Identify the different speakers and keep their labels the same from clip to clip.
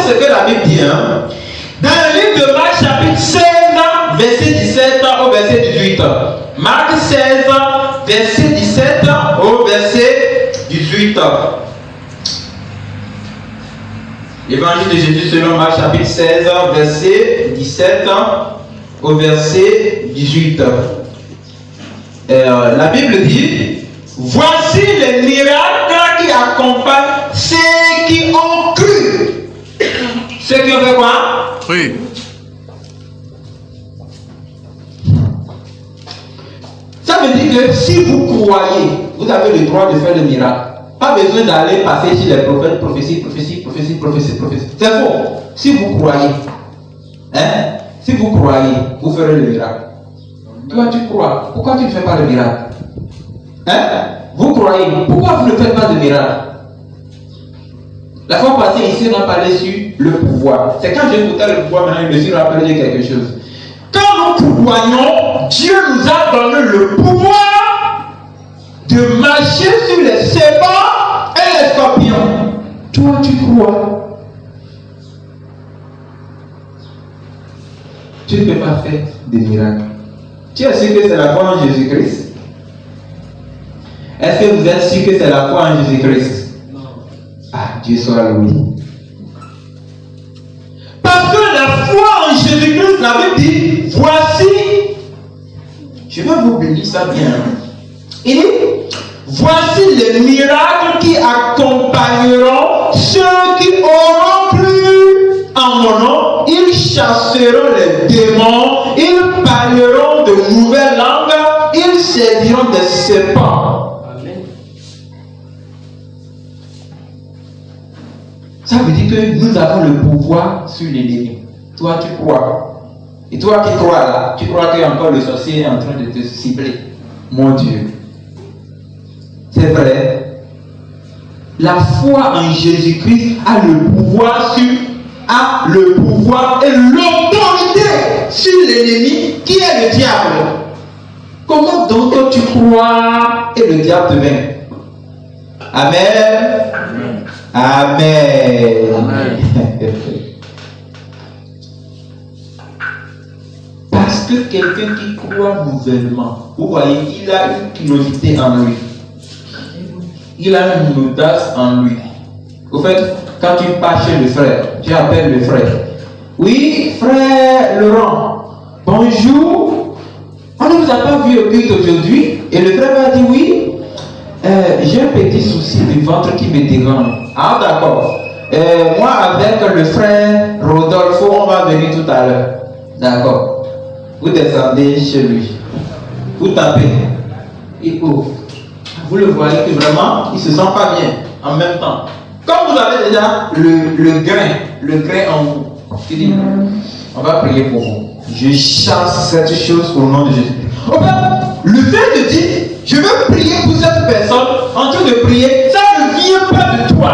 Speaker 1: ce que la Bible dit. Dans le livre de Marc chapitre 16, verset 17 au verset 18. Marc 16, verset 17 au verset 18. L'évangile de Jésus selon Marc chapitre 16, verset 17 au verset 18. La Bible dit: voici les miracles qui accompagnent ceux qui ont cru. Ceux qui ont fait quoi?
Speaker 2: Oui.
Speaker 1: Ça veut dire que si vous croyez, vous avez le droit de faire le miracle. Pas besoin d'aller passer chez les prophètes, prophétie. C'est faux. Si vous croyez, si vous croyez, vous ferez le miracle. Toi, tu crois. Pourquoi tu ne fais pas le miracle? Vous croyez. Pourquoi vous ne faites pas de miracle? La fois passée, ici, on a parlé sur le pouvoir. C'est quand j'écoutais le pouvoir, maintenant, je me suis rappelé de quelque chose. Quand nous croyons, Dieu nous a donné le pouvoir de marcher sur les serpents et les scorpions. Toi, tu crois. Tu ne peux pas faire des miracles. Tu es sûr que c'est la foi en Jésus-Christ? Est-ce que vous êtes sûr que c'est la foi en Jésus-Christ? Ah, Dieu soit loué. Parce que la foi en Jésus-Christ, la Bible dit, voici, je vais vous bénir ça bien. Il dit, voici les miracles qui accompagneront ceux qui auront cru en mon nom. Ils chasseront les démons, ils parleront de nouvelles langues, ils serviront des serpents. Ça veut dire que nous avons le pouvoir sur l'ennemi. Toi, tu crois. Et toi qui crois là, tu crois que encore le sorcier est en train de te cibler. Mon Dieu. C'est vrai. La foi en Jésus-Christ a le pouvoir et l'autorité sur l'ennemi qui est le diable. Comment donc tu crois et le diable te vient? Amen. Amen. Amen. Parce que quelqu'un qui croit nouvellement, vous voyez, il a une curiosité en lui. Il a une audace en lui. Au fait, quand tu pars chez le frère, tu appelles le frère. Oui, frère Laurent, bonjour. On ne vous a pas vu au culte aujourd'hui. Et le frère va dire oui. J'ai un petit souci du ventre qui me dérange. Ah d'accord. Moi avec le frère Rodolfo, on va venir tout à l'heure. D'accord. Vous descendez chez lui. Vous tapez. Il ouvre. Vous le voyez que vraiment, il ne se sent pas bien en même temps. Comme vous avez déjà le grain en vous, tu dis, on va prier pour vous. Je chasse cette chose au nom de Jésus. En fait, le fait de dire, je veux prier pour cette personne, en train de prier, ça ne vient pas de toi.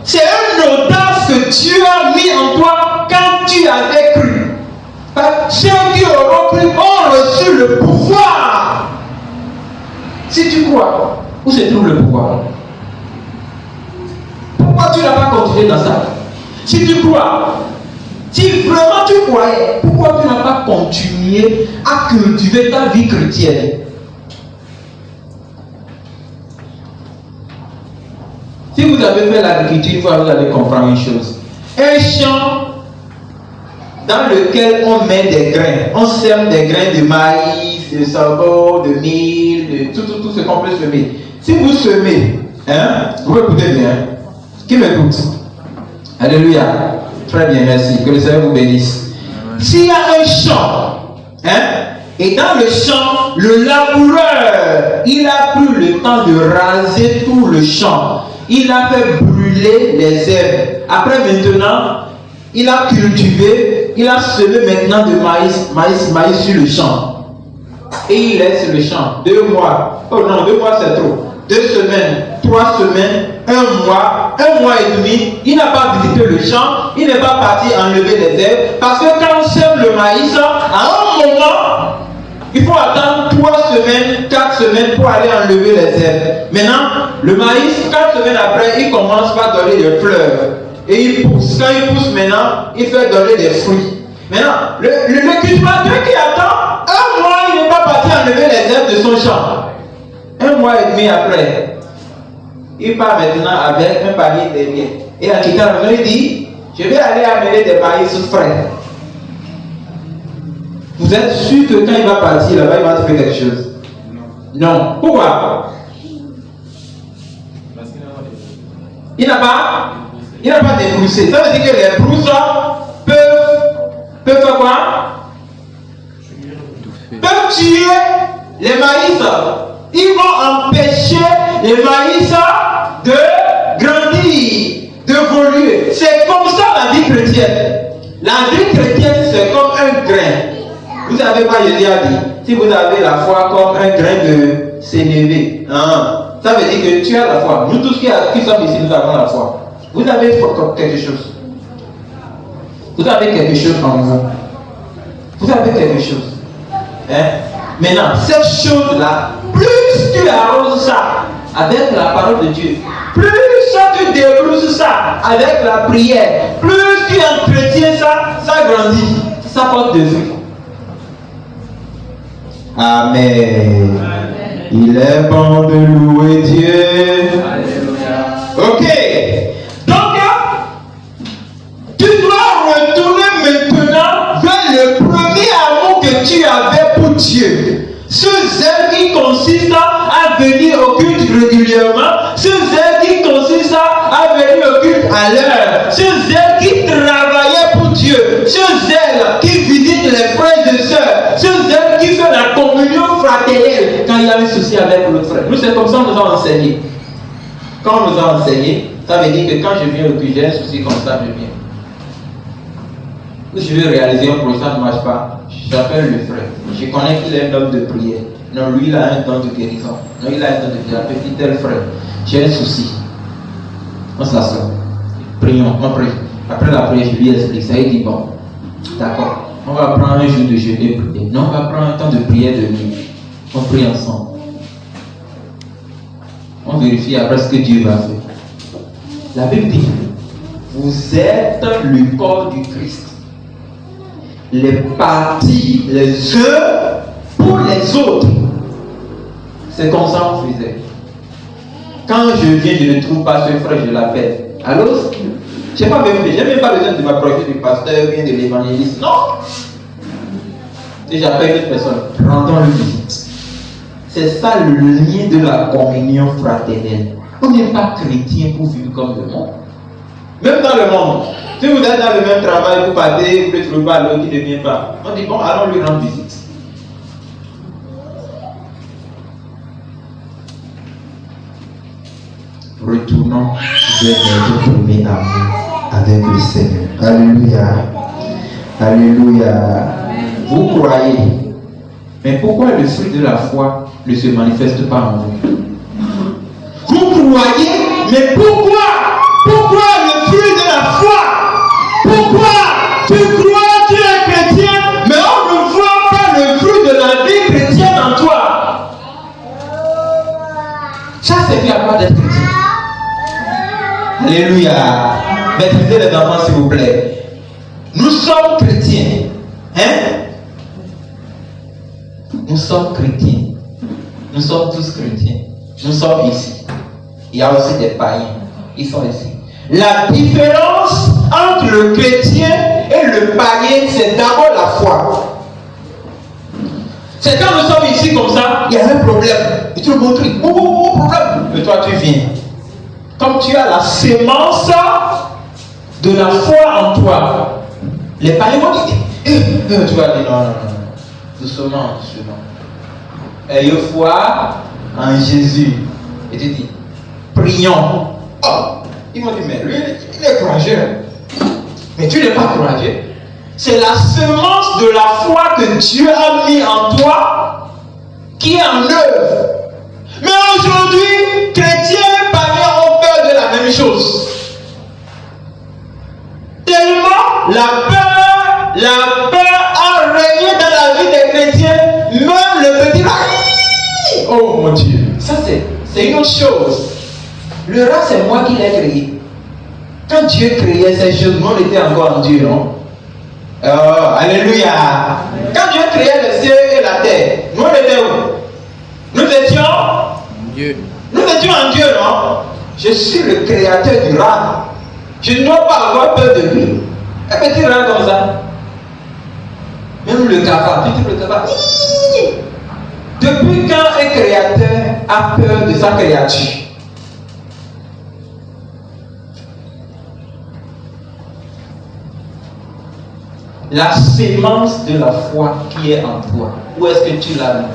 Speaker 1: C'est une audace que Dieu a mis en toi quand tu avais cru. Ceux qui auront cru ont reçu le pouvoir. Si tu crois, où se trouve le pouvoir? Pourquoi tu n'as pas continué dans ça? Si tu crois, si vraiment tu croyais, pourquoi tu n'as pas continué à cultiver ta vie chrétienne? Si vous avez fait l'agriculture, vous allez comprendre une chose. Un champ dans lequel on met des grains, on sème des grains de maïs, de sorgho, de mil, de tout ce qu'on peut semer. Si vous semez, vous écoutez bien. Qui m'écoute? Alléluia. Très bien, merci. Que le Seigneur vous bénisse. S'il y a un champ, et dans le champ, le laboureur, il a pris le temps de raser tout le champ. Il a fait brûler les herbes. Après maintenant, il a cultivé, il a semé maintenant de maïs sur le champ. Et il laisse le champ. 2 mois. Oh non, 2 mois c'est trop. 2 semaines, 3 semaines, 1 mois et demi. Il n'a pas visité le champ. Il n'est pas parti enlever les herbes. Parce que quand on sème le maïs, à un moment, il faut attendre 3 semaines, 4 semaines pour aller enlever les herbes. Maintenant, le maïs, 4 semaines après, il commence par donner des fleurs. et il pousse. Quand il pousse maintenant, il fait donner des fruits. Maintenant, le cultivateur qui attend, un mois, il n'est pas parti enlever les herbes de son champ. Un mois et demi après, il part maintenant avec un panier derrière. Et en quittant la maison, il dit, je vais aller amener des maïs frais. Vous êtes sûr que quand il va partir là-bas, il va faire quelque chose? Non. Pourquoi? Il n'a pas débroussé. Ça veut dire que les brousses peuvent faire quoi? Peuvent tuer les maïs. Ils vont empêcher les maïs de grandir, d'évoluer. C'est comme ça la vie chrétienne. La vie chrétienne, c'est comme un grain. Vous savez quoi Jésus a dit? Si vous avez la foi comme un grain de sénévé, ça veut dire que tu as la foi. Nous tous qui sommes ici, nous avons la foi. Vous avez quelque chose. Vous avez quelque chose en vous. Vous avez quelque chose. Maintenant, cette chose-là, plus tu arroses ça avec la parole de Dieu, plus tu débrousses ça avec la prière, plus tu entretiens ça, ça grandit, ça porte de fruits. Amen. Il est bon de louer Dieu. Alléluia. Ok. Donc, tu dois retourner maintenant vers le premier amour que tu avais pour Dieu. Ce zèle qui consiste à venir au culte régulièrement, ce zèle qui consiste à venir au culte à l'heure, ce zèle qui travaillait pour Dieu, ce zèle qui visite les frères et sœurs, ce zèle qui fait la communion fraternelle quand il y a un souci avec l'autre frère. Nous, c'est comme ça qu'on nous a enseigné. Quand on nous a enseigné, ça veut dire que quand je viens au culte, j'ai un souci comme ça, je viens. Si je veux réaliser un projet, ça ne marche pas, j'appelle le frère. Je connais qu'il est un homme de prière. Non, lui, il a un don de guérison. Non, il a un don de guérison. Petit tel frère, j'ai un souci. On s'assoit. Prions, on prie. Après la prière, je lui explique ça. Il dit, bon, d'accord, on va prendre un jour de jeûne et prier. Non, on va prendre un temps de prière de nuit. On prie ensemble. On vérifie après ce que Dieu va faire. La Bible dit, vous êtes le corps du Christ. Les parties, les uns pour les autres. C'est comme ça qu'on faisait. Quand je viens, je ne trouve pas ce frère, je l'appelle. Allô? Je n'ai même pas besoin de m'approcher du pasteur ou bien de l'évangéliste. Non! Et j'appelle une personne, rendons-lui visite. C'est ça le lien de la communion fraternelle. On n'est pas chrétien pour vivre comme le monde. Même dans le monde. Si vous êtes dans le même travail, vous partez, vous ne trouvez pas l'autre qui ne vient pas. On dit bon, allons lui rendre visite. Retournons vers notre premier amour avec le Seigneur. Alléluia. Alléluia. Vous croyez. Mais pourquoi le fruit de la foi ne se manifeste pas en vous? Vous croyez, mais pourquoi le fruit de la foi? Pourquoi tu crois, tu es chrétien, mais on ne voit pas le fruit de la vie chrétienne en toi? Ça, c'est plus à part d'être chrétien. Alléluia. Maîtrisez les enfants, s'il vous plaît. Nous sommes chrétiens. Nous sommes chrétiens. Nous sommes tous chrétiens. Nous sommes ici. Il y a aussi des païens. Ils sont ici. La différence entre le chrétien et le païen, c'est d'abord la foi. C'est quand nous sommes ici comme ça, il y a un problème. Et tout le monde crie, oh, problème. Et toi, tu viens. Comme tu as la sémence de la foi en toi, les païens vont dire, tu vas dire, non. Doucement. Ayez foi en Jésus. Et tu dis, prions. Oh, ils m'ont dit, mais lui, il est courageux. Mais tu n'es pas courageux. C'est la semence de la foi que Dieu a mis en toi qui est en œuvre. Mais aujourd'hui, chrétiens et païens ont peur de la même chose. Tellement la peur a régné dans la vie des chrétiens, même le petit rat. Oh mon Dieu, ça c'est une autre chose. Le rat, c'est moi qui l'ai créé. Quand Dieu créait ces choses, nous on était encore en Dieu, non? Alléluia. Quand Dieu créait le ciel et la terre, nous on était où? Nous étions Dieu. Nous étions en Dieu, non? Je suis le créateur du rat. Je ne dois pas avoir peur de lui. Un petit rat comme ça. Même le cafard, tu dis le cafard. Depuis quand un créateur a peur de sa créature? La sémence de la foi qui est en toi, où est-ce que tu l'as mis?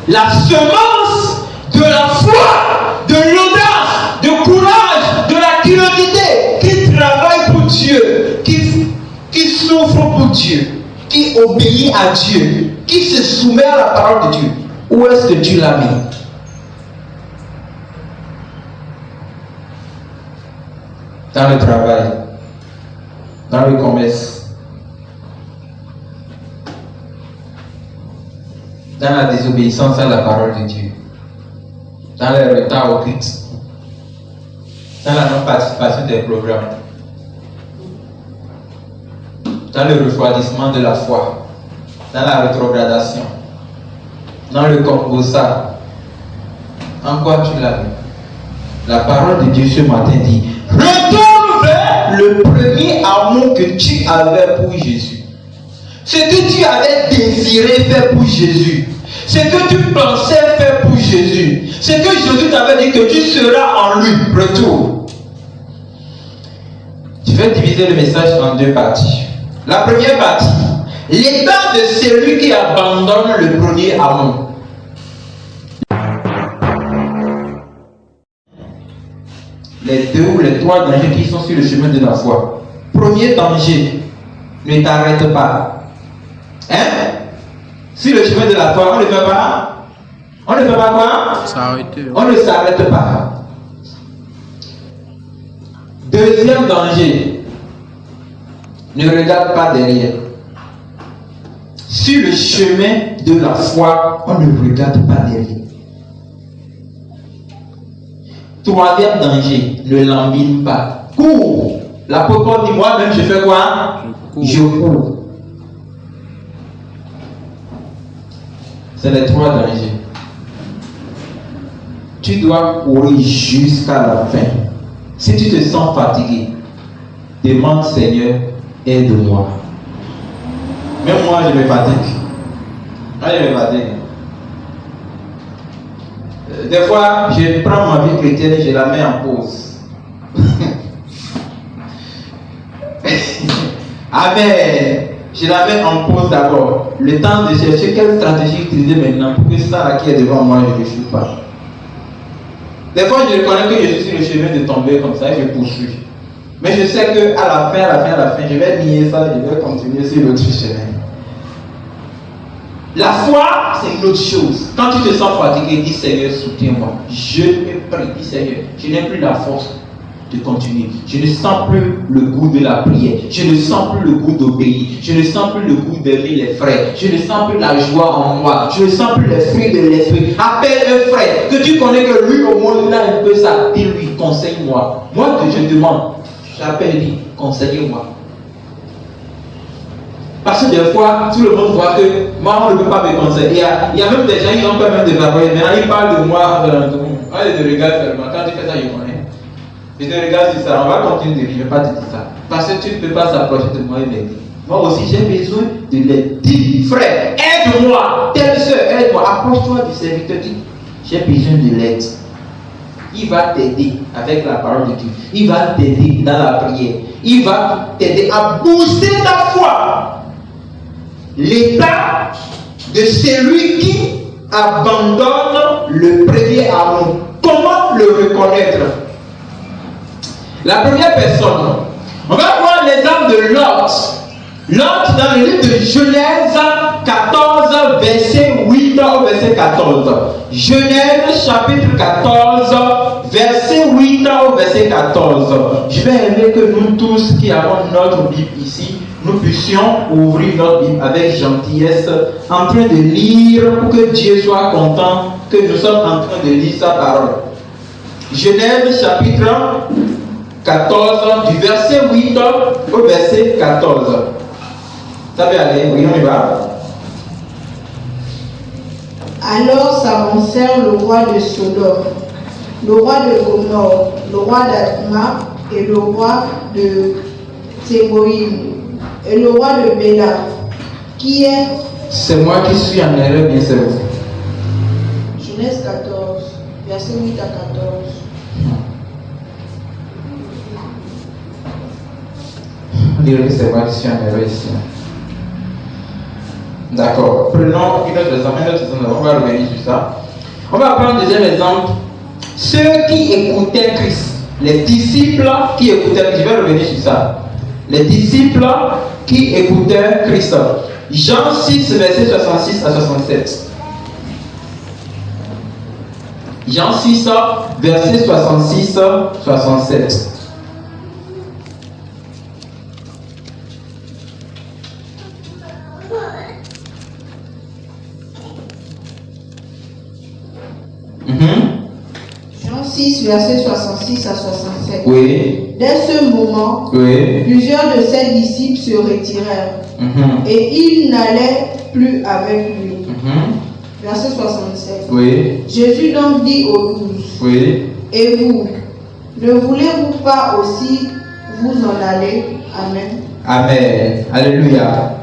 Speaker 1: La semence de la foi, de l'audace, du courage, de la curiosité, qui travaille pour Dieu, qui souffre pour Dieu, qui obéit à Dieu, qui se soumet à la parole de Dieu. Où est-ce que tu l'as mis? Dans le travail, dans le commerce, dans la désobéissance à la parole de Dieu, dans le retard au culte, dans la non-participation des programmes, dans le refroidissement de la foi, dans la rétrogradation, dans le composat. En quoi tu l'as vu? La parole de Dieu ce matin dit: retourne vers le premier amour que tu avais pour Jésus. Ce que tu avais désiré faire pour Jésus. Ce que tu pensais faire pour Jésus. Ce que Jésus t'avait dit que tu seras en lui. Retourne. Je vais diviser le message en deux parties. La première partie, l'état de celui qui abandonne le premier amour. Les deux ou les trois dangers qui sont sur le chemin de la foi. Premier danger, ne t'arrête pas. Hein? Sur le chemin de la foi, on ne fait pas. On ne fait pas quoi? S'arrêter. On ne s'arrête pas. Deuxième danger, ne regarde pas derrière. Sur le chemin de la foi, on ne regarde pas derrière. Troisième danger, ne l'embine pas. Cours. L'apôtre dit: moi-même, je fais quoi? Je cours. C'est les trois dangers. Tu dois courir jusqu'à la fin. Si tu te sens fatigué, demande: Seigneur, aide-moi. Même moi, je me fatigue. Moi, je me fatigue. Des fois, je prends ma vie chrétienne et je la mets en pause. Amen. Je la mets en pause d'abord. Le temps de chercher quelle stratégie utiliser maintenant pour que ça là qui est devant moi, je ne chute pas. Des fois, je reconnais que je suis sur le chemin de tomber comme ça et je poursuis. Mais je sais qu'à la fin, je vais nier ça, je vais continuer sur l'autre chemin. La foi, c'est une autre chose. Quand tu te sens fatigué, dis: Seigneur, soutiens-moi. Je me prie, dis: Seigneur, je n'ai plus la force de continuer. Je ne sens plus le goût de la prière. Je ne sens plus le goût d'obéir. Je ne sens plus le goût d'aimer les frères. Je ne sens plus la joie en moi. Je ne sens plus les fruits de l'esprit. Appelle un frère que tu connais que lui au moins il a un peu ça. Dis-lui: conseille-moi. Moi que je demande, j'appelle lui: conseillez-moi. Parce que des fois, tout le monde voit que moi, on ne peut pas me conseiller. Il y a même des gens qui ont peur même de m'appeler. Maintenant, ils parlent de moi. Moi, je te regarde seulement. Quand tu fais ça, je connais. Je te regarde sur ça. On va continuer de vivre. Je ne vais pas te dire ça. Parce que tu ne peux pas s'approcher de moi et m'aider. Moi aussi, j'ai besoin de l'aide. Dis: frère, aide-moi. Telle soeur, aide-moi. Approche-toi du serviteur. Dis: j'ai besoin de l'aide. Il va t'aider avec la parole de Dieu. Il va t'aider dans la prière. Il va t'aider à booster ta foi. L'état de celui qui abandonne le premier amour. Comment le reconnaître? La première personne, on va voir l'exemple de Lot. Lot, dans le livre de Genèse 14, verset 8 au verset 14. Genèse chapitre 14, verset 8 au verset 14. Je vais aimer que nous tous qui avons notre Bible ici, nous puissions ouvrir notre Bible avec gentillesse, en train de lire pour que Dieu soit content que nous sommes en train de lire sa parole. Genèse chapitre 14, du verset 8 au verset 14. Ça peut aller, oui, on y va.
Speaker 2: Alors s'avancèrent le roi de Sodome, le roi de Gomorrhe, le roi d'Adma et le roi de Théboïm et le roi de Béla, qui est...
Speaker 1: C'est moi qui suis en erreur, bien sûr.
Speaker 2: Genèse 14, verset 8 à 14.
Speaker 1: On dirait que c'est moi qui suis en erreur ici. D'accord. Prenons une autre exemple, on va revenir sur ça. On va prendre un deuxième exemple. Ceux qui écoutaient Christ, les disciples qui écoutaient Christ, je vais revenir sur ça. Les disciples qui écoutaient Christ. Jean 6, verset 66 à 67. Jean 6, verset 66 à 67.
Speaker 2: Jean 6, verset 66 à 67.
Speaker 1: Oui.
Speaker 2: Dès ce moment,
Speaker 1: Oui.
Speaker 2: plusieurs de ses disciples se retirèrent et ils n'allaient plus avec lui. Verset 67.
Speaker 1: Oui.
Speaker 2: Jésus donc dit aux 12,
Speaker 1: Oui.
Speaker 2: et vous, ne voulez-vous pas aussi vous en aller? Amen.
Speaker 1: Amen. Alléluia.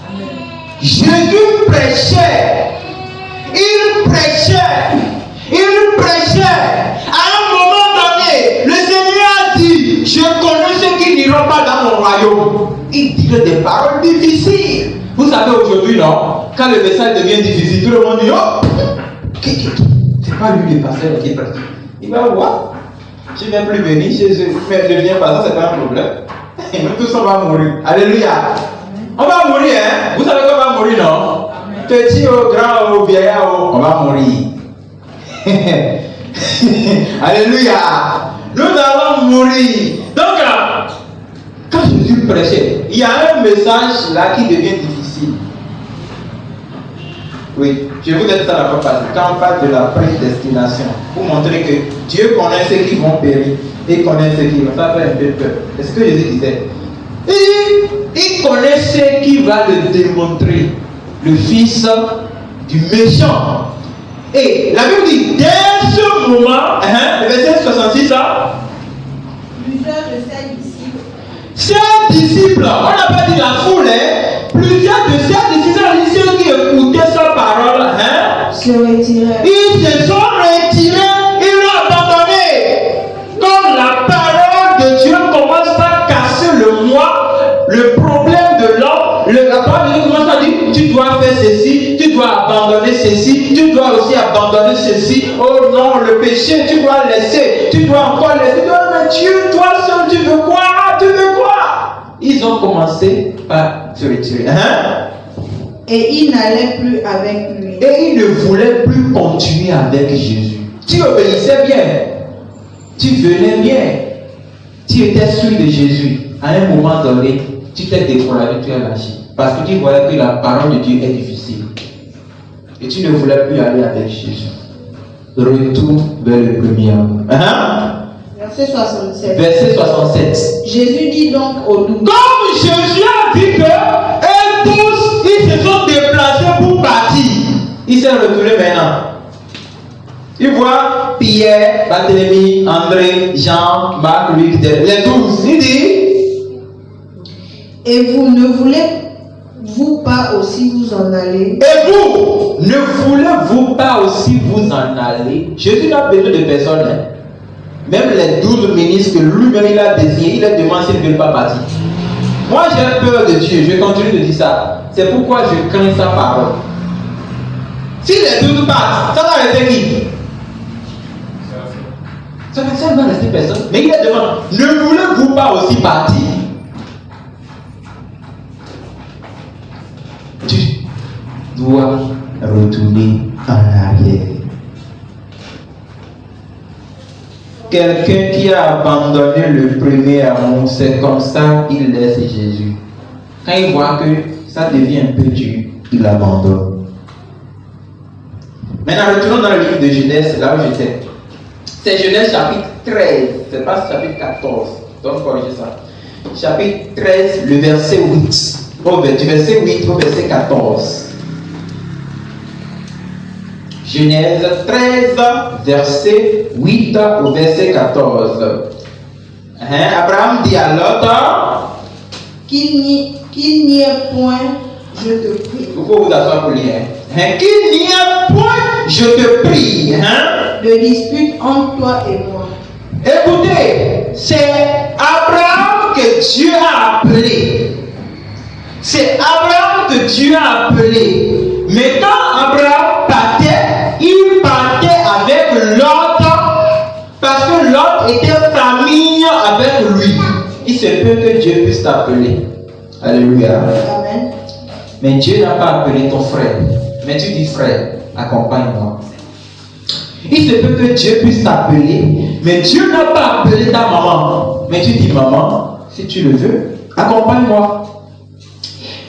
Speaker 2: Amen.
Speaker 1: Jésus prêchait. Il prêchait. Il prêchait. À un moment donné, le Seigneur a dit, je connais ceux qui n'iront pas dans mon royaume. Il dit des paroles difficiles. Vous savez aujourd'hui, non? Quand le message devient difficile, tout le monde dit, oh, c'est pas lui le pasteur qui est parti. Il va voir. Je ne vais plus venir chez eux. Mais ne viens pas, ça c'est pas un problème. Et nous tous on va mourir. Alléluia. On va mourir, hein? Vous savez qu'on va mourir, non? Petit ou grand ou vieillard, on va mourir. Alléluia. Nous allons mourir. Donc, quand Jésus prêchait, il y a un message là qui devient difficile. Oui, je vous ai dit ça la fois passée. Quand on parle de la prédestination, pour montrer que Dieu connaît ceux qui vont périr et connaît ceux qui vont. Ça fait un peu peur. C'est ce que Jésus disait. Il connaît ce qui va le démontrer, le fils du méchant. Et la Bible dit, dès ce moment, le verset 66,
Speaker 2: Plusieurs de ses disciples.
Speaker 1: Ces disciples, on n'a pas dit la foule, plusieurs de ces disciples, ceux qui écoutaient sa parole,
Speaker 2: se retirèrent.
Speaker 1: ils se sont retirés, ils l'ont abandonné. Comme la parole de Dieu commence par casser le moi, le problème de l'homme, la parole de Dieu commence à dire, tu dois faire ceci, tu dois abandonner ceci, tu dois aussi abandonner ceci. Oh non, le péché, tu dois laisser, tu dois encore laisser. Mais Dieu, toi seul, tu veux quoi? Tu veux quoi? Ils ont commencé par se retirer.
Speaker 2: Et ils n'allaient plus avec lui.
Speaker 1: Et ils ne voulaient plus continuer avec Jésus. Tu obéissais bien. Tu venais bien. Tu étais sûr de Jésus. À un moment donné, tu t'es découragé, tu as lâché. Parce que tu voyais que la parole de Dieu est difficile. Et tu ne voulais plus aller avec Jésus. Retourne vers le premier amour.
Speaker 2: Verset 67.
Speaker 1: Verset 67.
Speaker 2: Jésus dit donc aux 12.
Speaker 1: Comme Jésus a dit que eux tous, ils se sont déplacés pour partir. Il s'est retourné maintenant. Il voit Pierre, Barthélemy, André, Jean, Marc, Luc, les 12. Il dit,
Speaker 2: et vous ne voulez-vous pas aussi vous en aller?
Speaker 1: et vous, ne voulez-vous pas aussi vous en aller? Jésus n'a besoin de personne. Même les 12 ministres que lui-même il a désignés, il leur demande s'ils ne veulent pas partir. Moi j'ai peur de Dieu, je continue de dire ça. C'est pourquoi je crains sa parole. Si les 12 partent, ça va rester qui? Ça ne va rester personne. Mais il leur demande, ne voulez-vous pas aussi partir? Tu dois retourner en arrière. Quelqu'un qui a abandonné le premier amour, c'est comme ça qu'il laisse Jésus. Quand il voit que ça devient un peu dur, il abandonne. Maintenant, retournons dans le livre de Genèse, là où j'étais. C'est Genèse chapitre 13, c'est pas chapitre 14. Donc, corrigez ça. Chapitre 13, le verset 8. Du verset 8 au verset 14. Genèse 13, verset 8 au verset 14. Abraham dit à Lot,
Speaker 2: qu'il n'y ait point, je te prie.
Speaker 1: Il faut vous asseoir pour lire. Qu'il n'y ait point, je te prie.
Speaker 2: De dispute entre toi et moi.
Speaker 1: Écoutez, c'est Abraham que Dieu a appelé. C'est Abraham que Dieu a appelé. Mais quand Abraham partait, il partait avec Lot parce que Lot était famille avec lui. Il se peut que Dieu puisse t'appeler. Alléluia.
Speaker 2: Amen.
Speaker 1: Mais Dieu n'a pas appelé ton frère. Mais tu dis frère, accompagne-moi. Il se peut que Dieu puisse t'appeler, mais Dieu n'a pas appelé ta maman. Mais tu dis maman, si tu le veux, accompagne-moi.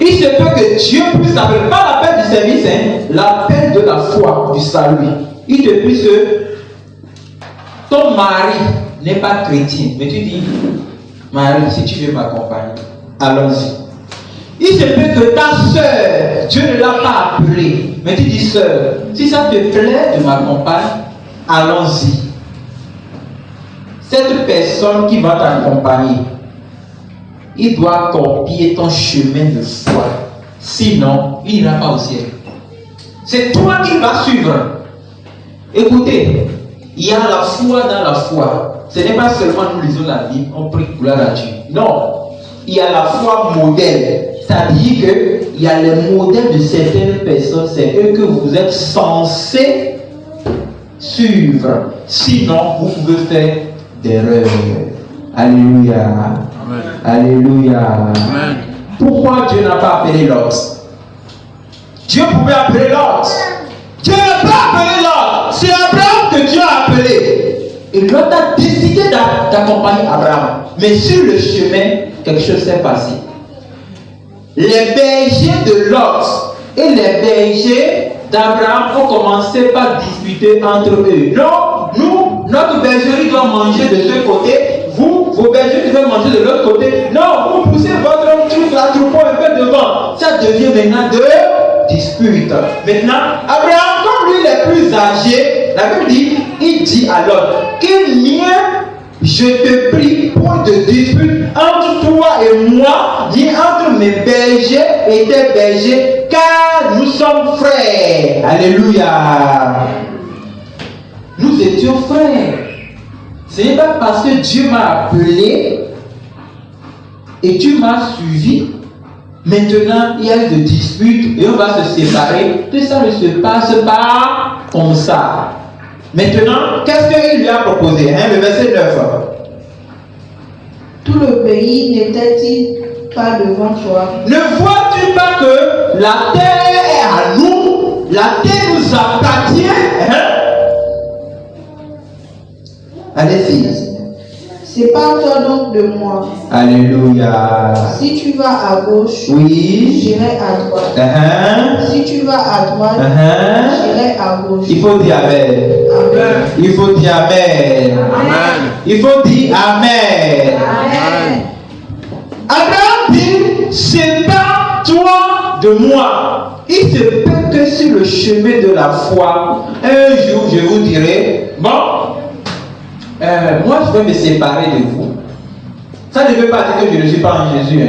Speaker 1: Il se peut que Dieu puisse t'appeler, pas l'appel du service, l'appel de la foi, du salut. Il te puisse que ton mari n'est pas chrétien, mais tu dis Marie, si tu veux m'accompagner, allons-y. Il se peut que ta soeur, Dieu ne l'a pas appelée, mais tu dis soeur, si ça te plaît de m'accompagner, allons-y. Cette personne qui va t'accompagner, il doit copier ton chemin de foi. Sinon, il n'ira pas au ciel. C'est toi qui vas suivre. Écoutez, il y a la foi dans la foi. Ce n'est pas seulement nous lisons la Bible, on prie gloire à Dieu. Non, il y a la foi modèle. C'est-à-dire qu'il y a les modèles de certaines personnes, c'est eux que vous êtes censés suivre. Sinon, vous pouvez faire des erreurs. Alléluia.
Speaker 3: Amen.
Speaker 1: Alléluia.
Speaker 3: Amen.
Speaker 1: Pourquoi Dieu n'a pas appelé Lot? Dieu pouvait appeler Lot. Dieu n'a pas appelé Lot. C'est Abraham que Dieu a appelé. Et Lot a décidé d'accompagner Abraham. Mais sur le chemin, quelque chose s'est passé. Les bergers de Lot et les bergers d'Abraham ont commencé par discuter entre eux. Non, nous, notre bergerie doit manger de ce côté. Vous, vos bergers doivent manger de l'autre côté. Non, vous poussez votre truc, la troupeau un peu devant. Ça devient maintenant de dispute. Maintenant, Abraham, comme lui il est plus âgé, la Bible dit, il dit à l'autre, qu'il n'y ait, je te prie, point de dispute entre toi et moi, ni entre mes bergers et tes bergers, car nous sommes frères. Alléluia. Nous étions frères. Ce n'est pas parce que Dieu m'a appelé et tu m'as suivi. Maintenant, il y a eu des disputes et on va se séparer. Que ça ne se passe pas comme ça. Maintenant, qu'est-ce qu'il lui a proposé? Le verset 9.
Speaker 2: Tout le pays n'était-il pas devant toi?
Speaker 1: Ne vois-tu pas que la terre est à nous? La terre nous appartient. Allez-y.
Speaker 2: Sépare-toi donc de moi.
Speaker 1: Alléluia.
Speaker 2: Si tu vas à gauche,
Speaker 1: Oui.
Speaker 2: j'irai à droite. Si tu vas à droite, j'irai à gauche.
Speaker 1: Il faut dire Amen.
Speaker 2: Amen.
Speaker 1: Il faut dire Amen.
Speaker 3: Amen.
Speaker 1: Il faut dire Amen.
Speaker 2: Amen.
Speaker 1: Abraham dit, sépare-toi de moi. Il se peut que sur le chemin de la foi, un jour je vous dirai, bon, moi je vais me séparer de vous. Ça ne veut pas dire que je ne suis pas en Jésus.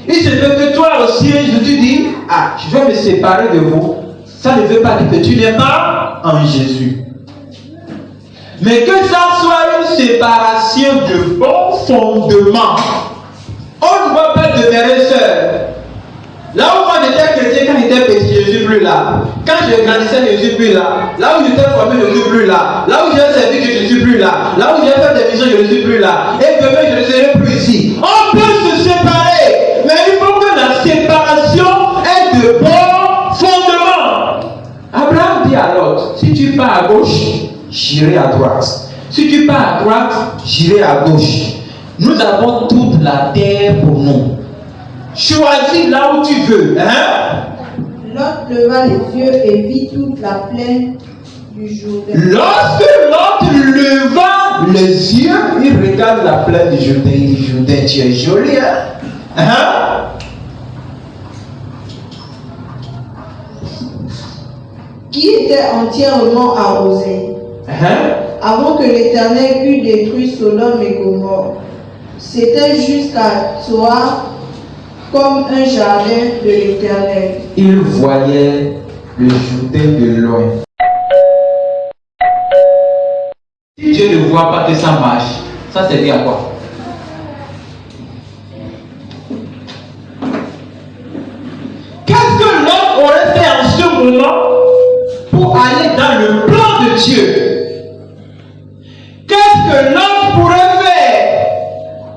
Speaker 1: Il se peut que toi aussi, je te dis, je vais me séparer de vous. Ça ne veut pas dire que tu n'es pas en Jésus. Mais que ça soit une séparation de bon fondement. On ne va pas demeurer seul. Là où moi j'étais chrétien quand j'étais petit, je ne suis plus là. Quand je grandissais, je ne suis plus là. Là où j'étais formé, je ne suis plus là. Là où j'ai servi, je ne suis plus là. Là où j'ai fait des missions, je ne suis plus là. Et demain, je ne serai plus ici. On peut se séparer. Mais il faut que la séparation ait de bons fondements. Abraham dit à Lot, si tu pars à gauche, j'irai à droite. Si tu pars à droite, j'irai à gauche. Nous avons toute la terre pour nous. Choisis là où tu veux.
Speaker 2: Lot leva les yeux et vit toute la plaine du Jourdain.
Speaker 1: Lorsque Lot leva les yeux, il regarde la plaine du Jourdain. Il dit, Jourdain, tu es joli, hein?
Speaker 2: Qui était entièrement arrosé. Avant que l'Éternel eût détruit Sodome et Gomorrhe, c'était jusqu'à toi comme un jardin de l'Éternel.
Speaker 1: Il voyait le Jourdain de loin. Si Dieu ne voit pas que ça marche, ça sert à quoi? Qu'est-ce que l'homme aurait fait en ce moment pour aller dans le plan de Dieu? Qu'est-ce que l'homme pourrait faire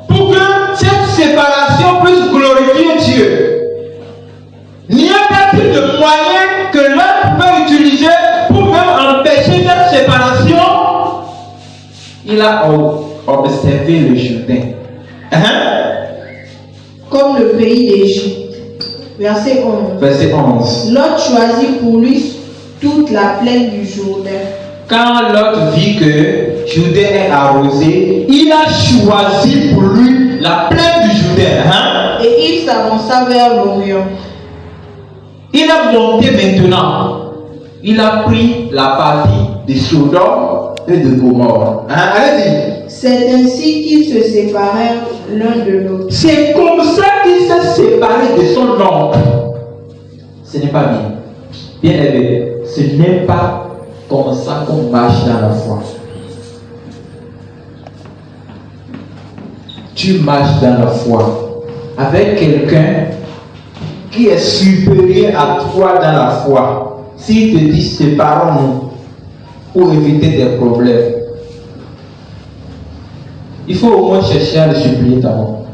Speaker 1: pour que cette séparation puisse glorifier Dieu? N'y a pas plus de moyens que l'homme peut utiliser pour même empêcher cette séparation? Il a observé le Jourdain.
Speaker 2: Comme le pays d'Égypte. Verset 11.
Speaker 1: Verset 11.
Speaker 2: Lot choisit pour lui toute la plaine du Jourdain.
Speaker 1: Quand Lot vit que Jourdain est arrosé, il a choisi pour lui la plaine du Jourdain.
Speaker 2: Et il s'avança vers l'Orient.
Speaker 1: Il a monté maintenant. Il a pris la partie de Sodome et de Gomorrhe. Allez-y.
Speaker 2: C'est ainsi qu'ils se séparèrent l'un de l'autre.
Speaker 1: C'est comme ça qu'il s'est séparé de son oncle. Ce n'est pas bien. Bien aimé, ce n'est pas comme ça qu'on marche dans la foi. Tu marches dans la foi avec quelqu'un qui est supérieur à toi dans la foi. S'il te dit séparons-nous pour éviter des problèmes, il faut au moins chercher à le supplier d'abord.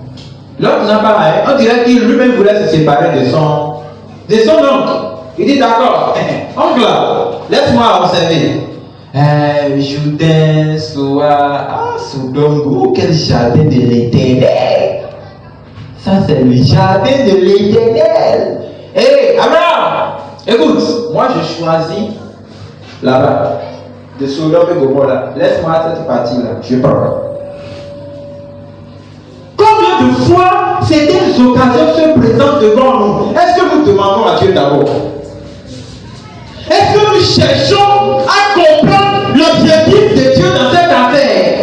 Speaker 1: L'autre n'a pas rien. On dirait qu'il lui-même voulait se séparer de son oncle. Il dit d'accord, oncle, laisse-moi observer. Jourdain, Sodome, oh, quel jardin de l'Éternel. Ça, c'est le jardin de l'Éternel. Hé, Abraham, écoute, moi je choisis là-bas, de Sodome et Gomorrhe. Laisse-moi cette partie-là, je prends. Combien de fois ces occasions se présentent devant nous? Est-ce que nous demandons à Dieu d'abord? Est-ce que nous cherchons à comprendre l'objectif de Dieu dans cette affaire?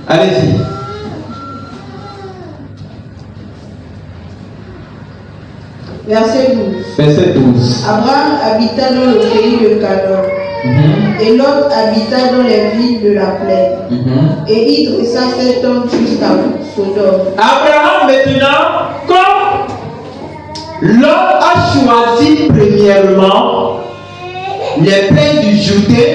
Speaker 1: Allez-y.
Speaker 2: Verset 12.
Speaker 1: Verset 12.
Speaker 2: Abraham habita dans le pays de Canaan. Et Lot habita dans les villes de la plaine. Et il dressa cet homme jusqu'à Sodome.
Speaker 1: Abraham maintenant, comme Lot a choisi premièrement les plaines du Jourdain,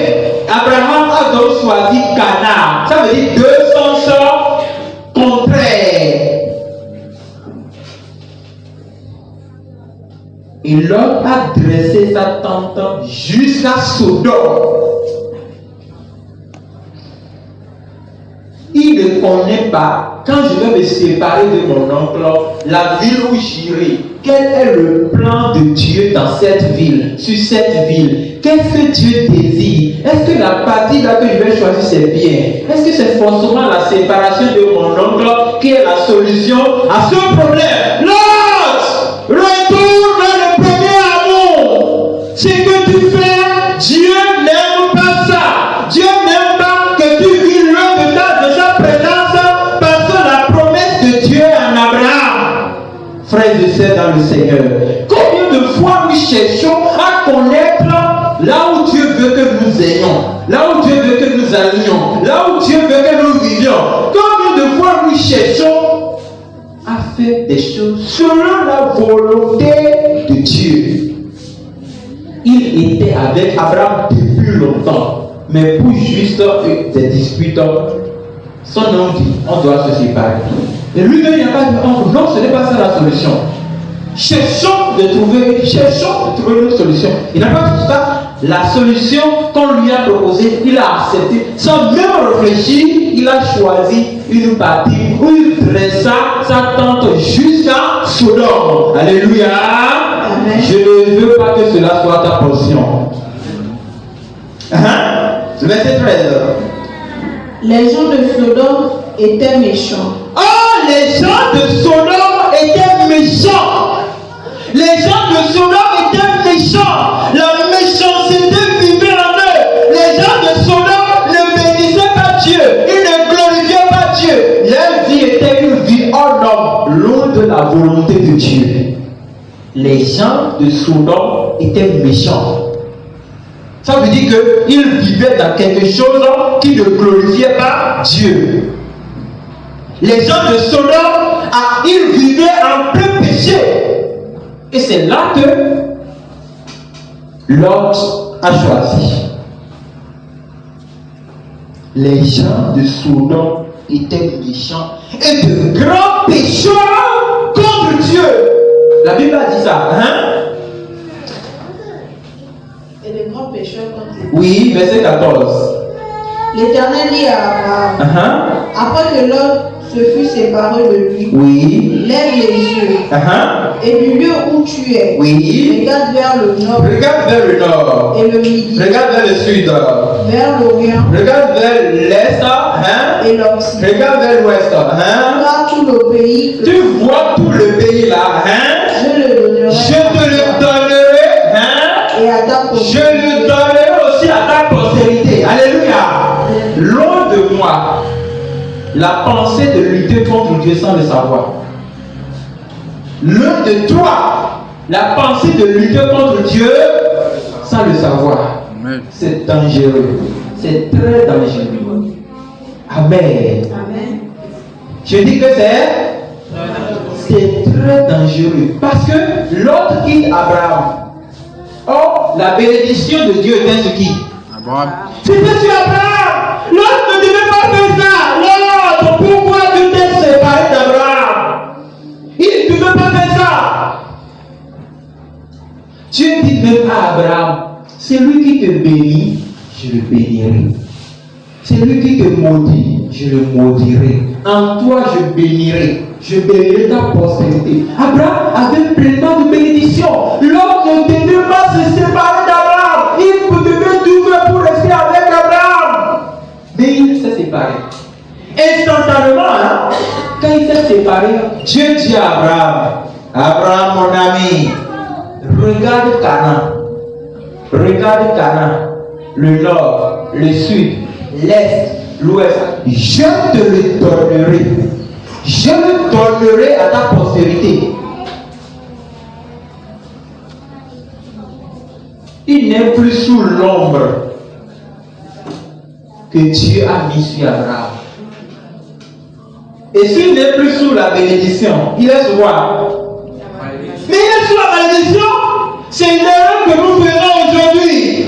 Speaker 1: Abraham a donc choisi Canaan. Ça veut dire deux sens contraires. Et Lot a dressé sa tente jusqu'à Sodome. Il ne connaît pas, quand je vais me séparer de mon oncle, la ville où j'irai. Quel est le plan de Dieu dans cette ville, sur cette ville? Qu'est-ce que Dieu désire? Est-ce que la partie là que je vais choisir c'est bien? Est-ce que c'est forcément la séparation de mon oncle qui est la solution à ce problème? Lot, retourne vers le premier amour. Ce que tu fais, Dieu n'aime pas ça. Dieu n'aime pas que tu vis loin de sa présence parce que la promesse de Dieu est en Abraham. Frères et sœurs dans le Seigneur, combien de fois nous cherchons à connaître là où Dieu veut que nous ayons, là où Dieu veut que nous allions, là où Dieu veut que nous vivions? Combien de fois nous cherchons à faire des choses selon la volonté de Dieu? Il était avec Abraham depuis longtemps, mais pour juste des disputes, son oncle dit on doit se séparer. Et lui-même, il n'a pas dit non, ce n'est pas ça la solution. Cherchons de trouver une solution. Il n'a pas tout ça. La solution qu'on lui a proposée, il a accepté. Sans même réfléchir, il a choisi une partie où il dressa sa tente jusqu'à Sodome. Alléluia.
Speaker 2: Amen.
Speaker 1: Je ne veux pas que cela soit ta portion. Verset 13.
Speaker 2: Les gens de Sodome étaient méchants.
Speaker 1: Oh, les gens de Sodome étaient méchants. Les gens de Sodome étaient méchants. La méchanceté vivait en eux. Les gens de Sodome ne bénissaient pas Dieu. Ils ne glorifiaient pas Dieu. Leur vie était une vie hors norme, loin de la volonté de Dieu. Les gens de Sodome étaient méchants. Ça veut dire qu'ils vivaient dans quelque chose qui ne glorifiait pas Dieu. Les gens de Sodome, ils vivaient en plein péché. Et c'est là que Lot a choisi. Les gens de Sodome étaient méchants et de grands pécheurs contre Dieu. La Bible a dit ça, hein?
Speaker 2: Et de grands pécheurs contre Dieu.
Speaker 1: Oui, verset 14.
Speaker 2: L'Éternel dit à Abraham, après que Lot se fut séparé de lui,
Speaker 1: Oui.
Speaker 2: lève les yeux, et du lieu où tu es,
Speaker 1: Oui.
Speaker 2: regarde vers le nord
Speaker 1: Regarde vers le nord.
Speaker 2: et le midi,
Speaker 1: Regarde vers le sud.
Speaker 2: vers l'Orient
Speaker 1: Regarde vers l'est. Hein?
Speaker 2: et l'Occident.
Speaker 1: Regarde vers l'ouest. Hein?
Speaker 2: Vois tout le pays que
Speaker 1: Tu vois tout le pays là. Hein?
Speaker 2: je le donnerai
Speaker 1: Je te le donnerai. Hein?
Speaker 2: et à ta
Speaker 1: Je
Speaker 2: postérité.
Speaker 1: le donnerai aussi à ta postérité. Alléluia. Loin de moi la pensée de lutter contre Dieu sans le savoir. Loin de toi la pensée de lutter contre Dieu sans le savoir. C'est dangereux. C'est très dangereux. Amen.
Speaker 2: Amen.
Speaker 1: Je dis que c'est très dangereux. Parce que l'autre quitte Abraham. Oh, la bénédiction de Dieu était sur qui?
Speaker 3: Abraham.
Speaker 1: C'était sur Abraham. L'autre ne devait pas faire ça. L'autre, pourquoi tu t'es séparé d'Abraham? Il ne devait pas faire ça. Dieu dit même à Abraham, c'est lui qui te bénit, je le bénirai. C'est lui qui te maudit, je le maudirai. En toi, je bénirai. Je bénirai ta postérité. Abraham avait pleinement de bénédiction. L'homme ne devait pas se séparer d'Abraham. Il devait tout faire pour rester avec Abraham. Mais il s'est séparé. Instantanément, hein, quand il s'est séparé, Dieu dit à Abraham, Abraham, mon ami, regarde Canaan. Regarde Canaan. Le nord, le sud, l'est, l'ouest. Je te le donnerai. Je le donnerai à ta postérité. Il n'est plus sous l'ombre que Dieu a mis sur Abraham. Et s'il n'est plus sous la bénédiction, il est sous quoi? Mais il est sous la malédiction. C'est une erreur que nous faisons aujourd'hui.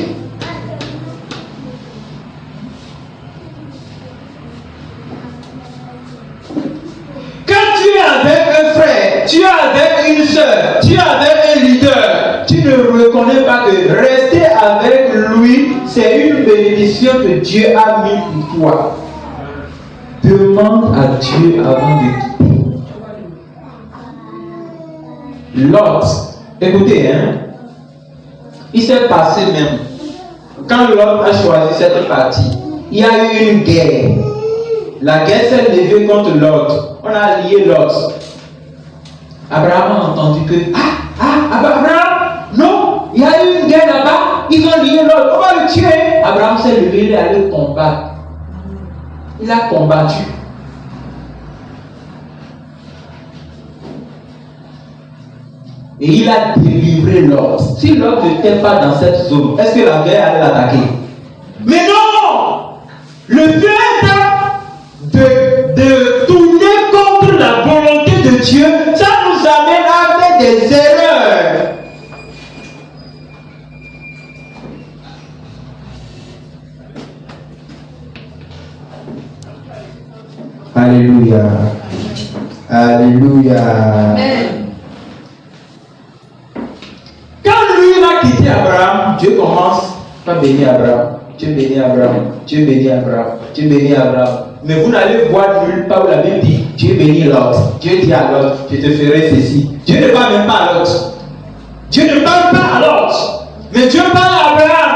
Speaker 1: Quand tu es avec un frère, tu es avec une soeur, tu es avec un leader, tu ne reconnais pas que rester avec lui, c'est une bénédiction que Dieu a mis pour toi. Demande à Dieu avant de quitter. Lot, écoutez, hein, il s'est passé même, quand Lot a choisi cette partie, il y a eu une guerre. La guerre s'est levée contre Lot. On a lié Lot. Abraham a entendu que, Abraham, non, il y a eu une guerre là-bas, ils ont lié Lot, on va le tuer. Abraham s'est levé, il est allé combattre. Il a combattu. Et il a délivré Lot. Si Lot n'était pas dans cette zone, est-ce que la guerre allait l'attaquer? Mais non! Le fait de tourner contre la volonté de Dieu, ça nous amène à faire des erreurs. Alléluia. Alléluia.
Speaker 2: Amen.
Speaker 1: Quand lui va quitter Abraham, Dieu commence par bénir Abraham. Dieu bénit Abraham. Dieu bénit Abraham. Dieu bénit Abraham. Mais vous n'allez voir nulle part où la Bible dit Dieu bénit l'autre. Dieu dit à l'autre, je te ferai ceci. Dieu ne parle même pas à l'autre. Dieu ne parle pas à l'autre. Mais Dieu parle à Abraham.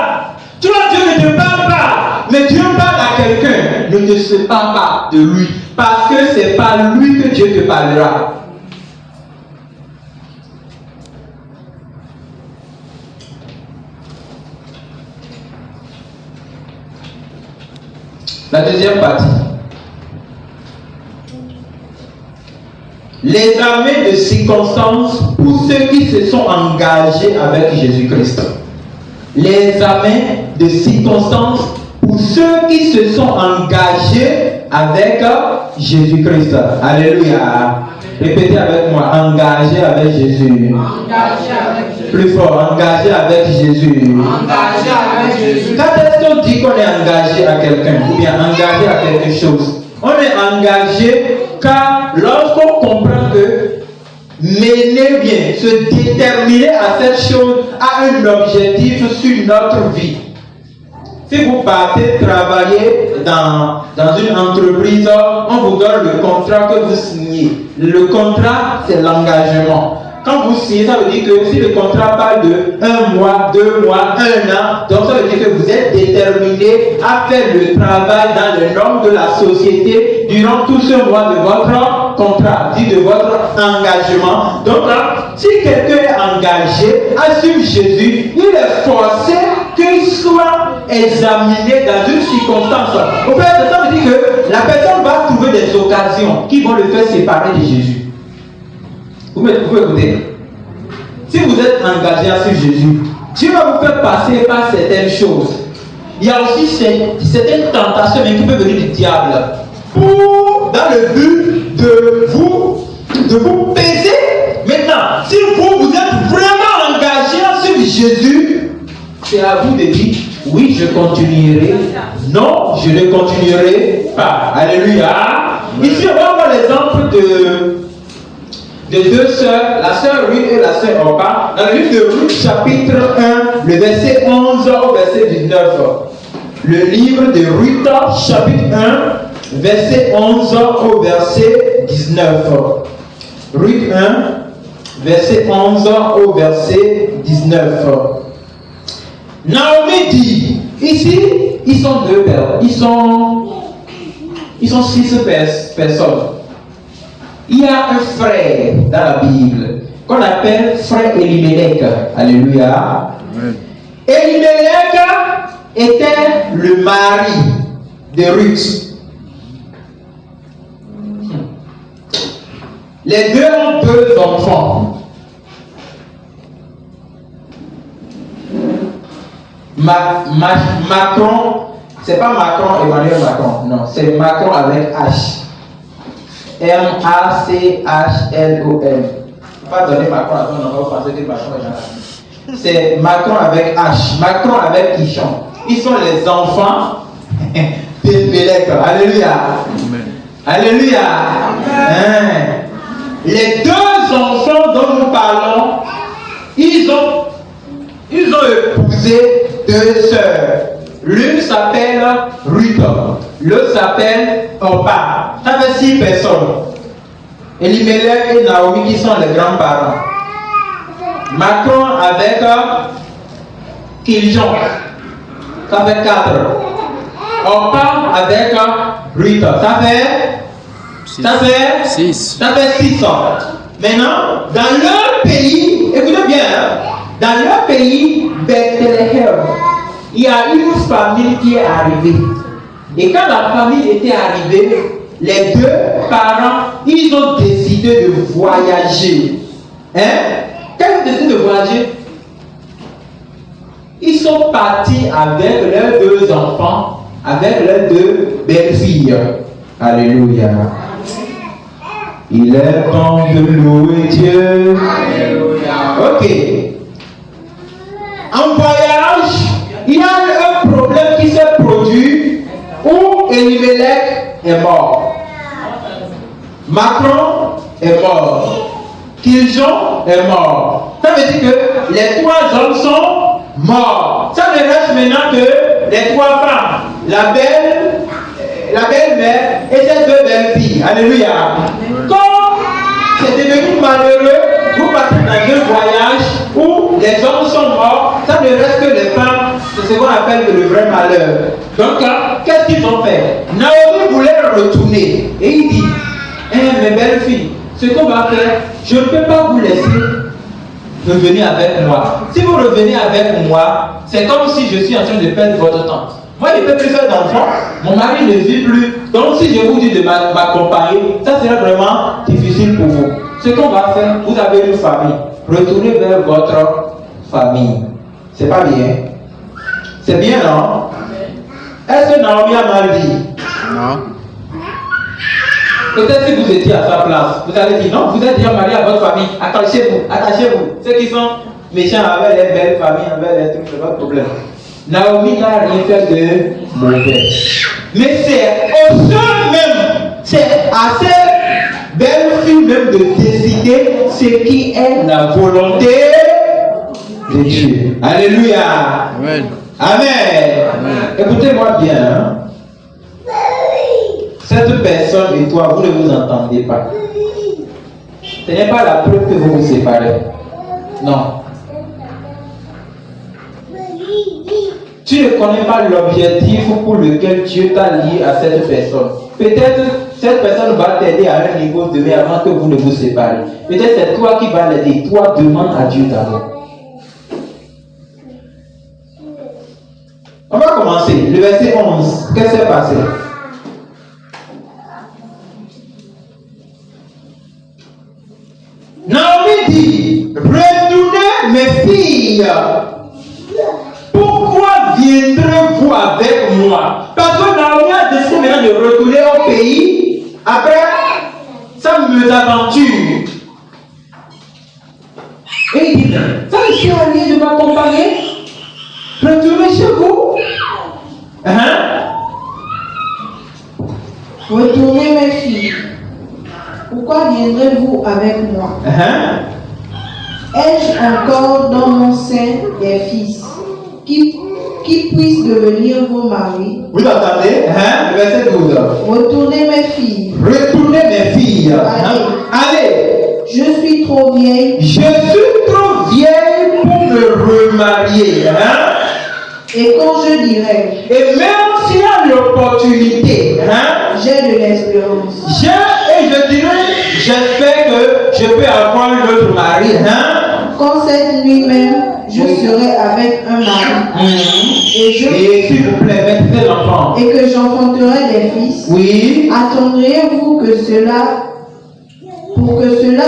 Speaker 1: Tu vois, Dieu ne te parle pas. Mais Dieu parle à quelqu'un. Ne te sépare pas de lui. Parce que ce n'est pas lui que Dieu te parlera. La deuxième partie. Les armées de circonstance pour ceux qui se sont engagés avec Jésus-Christ. Les armées de circonstance pour ceux qui se sont engagés avec Jésus-Christ. Alléluia. Répétez avec moi, engagé avec Jésus.
Speaker 2: Engagé avec Jésus.
Speaker 1: Plus fort, engagé avec Jésus.
Speaker 2: Engagé avec Jésus.
Speaker 1: Quand est-ce qu'on dit qu'on est engagé à quelqu'un ou bien engagé à quelque chose? On est engagé car lorsqu'on comprend que mener bien, se déterminer à cette chose a un objectif sur notre vie. Si vous partez travailler dans une entreprise, on vous donne le contrat que vous signez. Le contrat, c'est l'engagement. Quand vous signez, ça veut dire que si le contrat parle de 1 mois, 2 mois, 1 an, donc ça veut dire que vous êtes déterminé à faire le travail dans les normes de la société durant tout ce mois de votre contrat, dit de votre engagement. Donc là, si quelqu'un est engagé à suivre Jésus, il est forcé qu'il soit examiné dans une circonstance. Au fait, ça veut dire que la personne va trouver des occasions qui vont le faire séparer de Jésus. Vous pouvez écouter. Si vous êtes engagé à suivre Jésus, Dieu va vous faire passer par certaines choses. Il y a aussi certaines tentations qui peuvent venir du diable dans le but de vous peser. Maintenant, si vous êtes vraiment engagé à suivre Jésus, c'est à vous de dire oui, je continuerai. Non, je ne continuerai pas. Alléluia. Ici, on va voir l'exemple de deux sœurs, la sœur Ruth et la sœur Orpa, dans le livre de Ruth, chapitre 1, le verset 11 au verset 19. Le livre de Ruth, chapitre 1, verset 11 au verset 19. Ruth 1, verset 11 au verset 19. Naomi dit, ici, ils sont deux personnes, ils sont 6 personnes. Il y a un frère dans la Bible qu'on appelle frère Elimelech. Alléluia. Amen. Elimelech était le mari de Ruth. Les deux ont 2 enfants. Macron, c'est pas Macron, Emmanuel Macron, non, c'est Macron avec H. M-A-C-H-L-O-M. Pas donner Macron à ton nom, vous pensez que Macron est dans la vie. C'est Macron avec H. Macron avec Kichon. Ils sont les enfants d'Elimelech. Alléluia. Amen. Alléluia. Amen. Les 2 enfants dont nous parlons, ils ont épousé 2 sœurs. L'une s'appelle Ruth, l'autre s'appelle Orpa. Ça fait 6 personnes. Elimelech et Naomi qui sont les grands-parents. Macron avec Kiljon. Ça fait 4. Orpa avec Ruth. Ça fait 6. Maintenant, dans leur pays, écoutez bien, dans leur pays, Bethléem, il y a une famille qui est arrivée. Et quand la famille était arrivée, les 2 parents, ils ont décidé de voyager. Quand ils ont décidé de voyager, ils sont partis avec leurs 2 enfants, avec leurs 2 belles-filles. Alléluia. Il est temps de louer Dieu. Alléluia. Ok. En voyage, il y a un problème qui s'est produit où Elimelech est mort. Macron est mort. Kiljon est mort. Ça veut dire que les 3 hommes sont morts. Ça ne reste maintenant que les 3 femmes. La belle, la belle-mère et ses deux belles-filles. Alléluia. Quand c'est devenu malheureux, vous partez dans un voyage où les hommes sont morts, ça ne reste que les femmes, c'est ce qu'on appelle le vrai malheur. Donc, qu'est-ce qu'ils ont fait? Naomi voulait retourner et il dit, mes belles filles, ce qu'on va faire, je ne peux pas vous laisser revenir avec moi. Si vous revenez avec moi, c'est comme si je suis en train de perdre votre temps. Moi, je ne peux plus faire d'enfants, mon mari ne vit plus. Donc, si je vous dis de m'accompagner, ça sera vraiment difficile pour vous. Ce qu'on va faire, vous avez une famille. Retournez vers votre famille. C'est pas bien. C'est bien, non? Est-ce que Naomi a mal dit?
Speaker 3: Non.
Speaker 1: Peut-être si vous étiez à sa place, vous allez dire non, vous êtes déjà marié à votre famille, attachez-vous, attachez-vous. Ceux qui sont méchants avec les belles familles, avec les trucs, c'est votre problème. Naomi n'a rien fait de mauvais. Mais c'est au sein même, c'est à ces belles filles même de décider ce qui est la volonté de Dieu. Alléluia.
Speaker 3: Amen.
Speaker 1: Amen. Écoutez-moi bien. Hein? Cette personne et toi, vous ne vous entendez pas. Ce n'est pas la preuve que vous vous séparez. Non. Tu ne connais pas l'objectif pour lequel Dieu t'a lié à cette personne. Peut-être cette personne va t'aider à un niveau donné avant que vous ne vous séparez. Peut-être c'est toi qui vas l'aider. Toi, demande à Dieu d'abord. On va commencer. Le verset 11. Qu'est-ce qui s'est passé? Naomi dit, retournez mes filles. Pourquoi viendrez-vous avec moi? Parce que Naomi a décidé maintenant de retourner au pays après sa mésaventure. Et il dit, ça je suis en ligne de m'accompagner. Retournez chez vous.
Speaker 2: Retournez mes filles. Pourquoi viendrez-vous avec moi? Ai-je encore dans mon sein des fils qui puissent devenir vos maris?
Speaker 1: Vous entendez? Verset 12.
Speaker 2: Retournez mes filles.
Speaker 1: Retournez mes filles. Allez.
Speaker 2: Je suis trop vieille.
Speaker 1: Je suis trop vieille pour me remarier.
Speaker 2: Et quand je dirai,
Speaker 1: et même s'il y a l'opportunité,
Speaker 2: j'ai de l'espérance.
Speaker 1: Et je dirais, j'espère que je peux avoir un autre mari.
Speaker 2: Quand cette nuit même, je serai avec un mari.
Speaker 1: Et s'il vous plaît, mettez l'enfant.
Speaker 2: Et que j'enfanterai des fils.
Speaker 1: Oui.
Speaker 2: Attendriez-vous que cela, pour que cela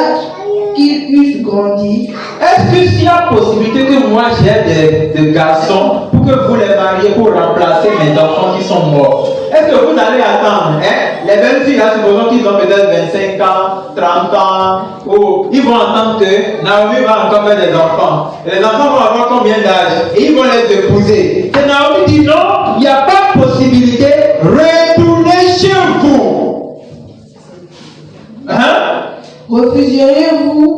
Speaker 2: qu'ils eussent grandi?
Speaker 1: Est-ce que s'il y a possibilité que moi j'ai des garçons pour que vous les mariez pour remplacer mes enfants qui sont morts? Est-ce que vous allez attendre? Les belles filles là, supposons qu'ils ont peut-être 25 ans, 30 ans, ou ils vont entendre que Naomi va encore faire des enfants. Et les enfants vont avoir combien d'âge? Et ils vont les épouser. Et Naomi dit non, il n'y a pas de possibilité, retournez chez vous.
Speaker 2: Refuserez-vous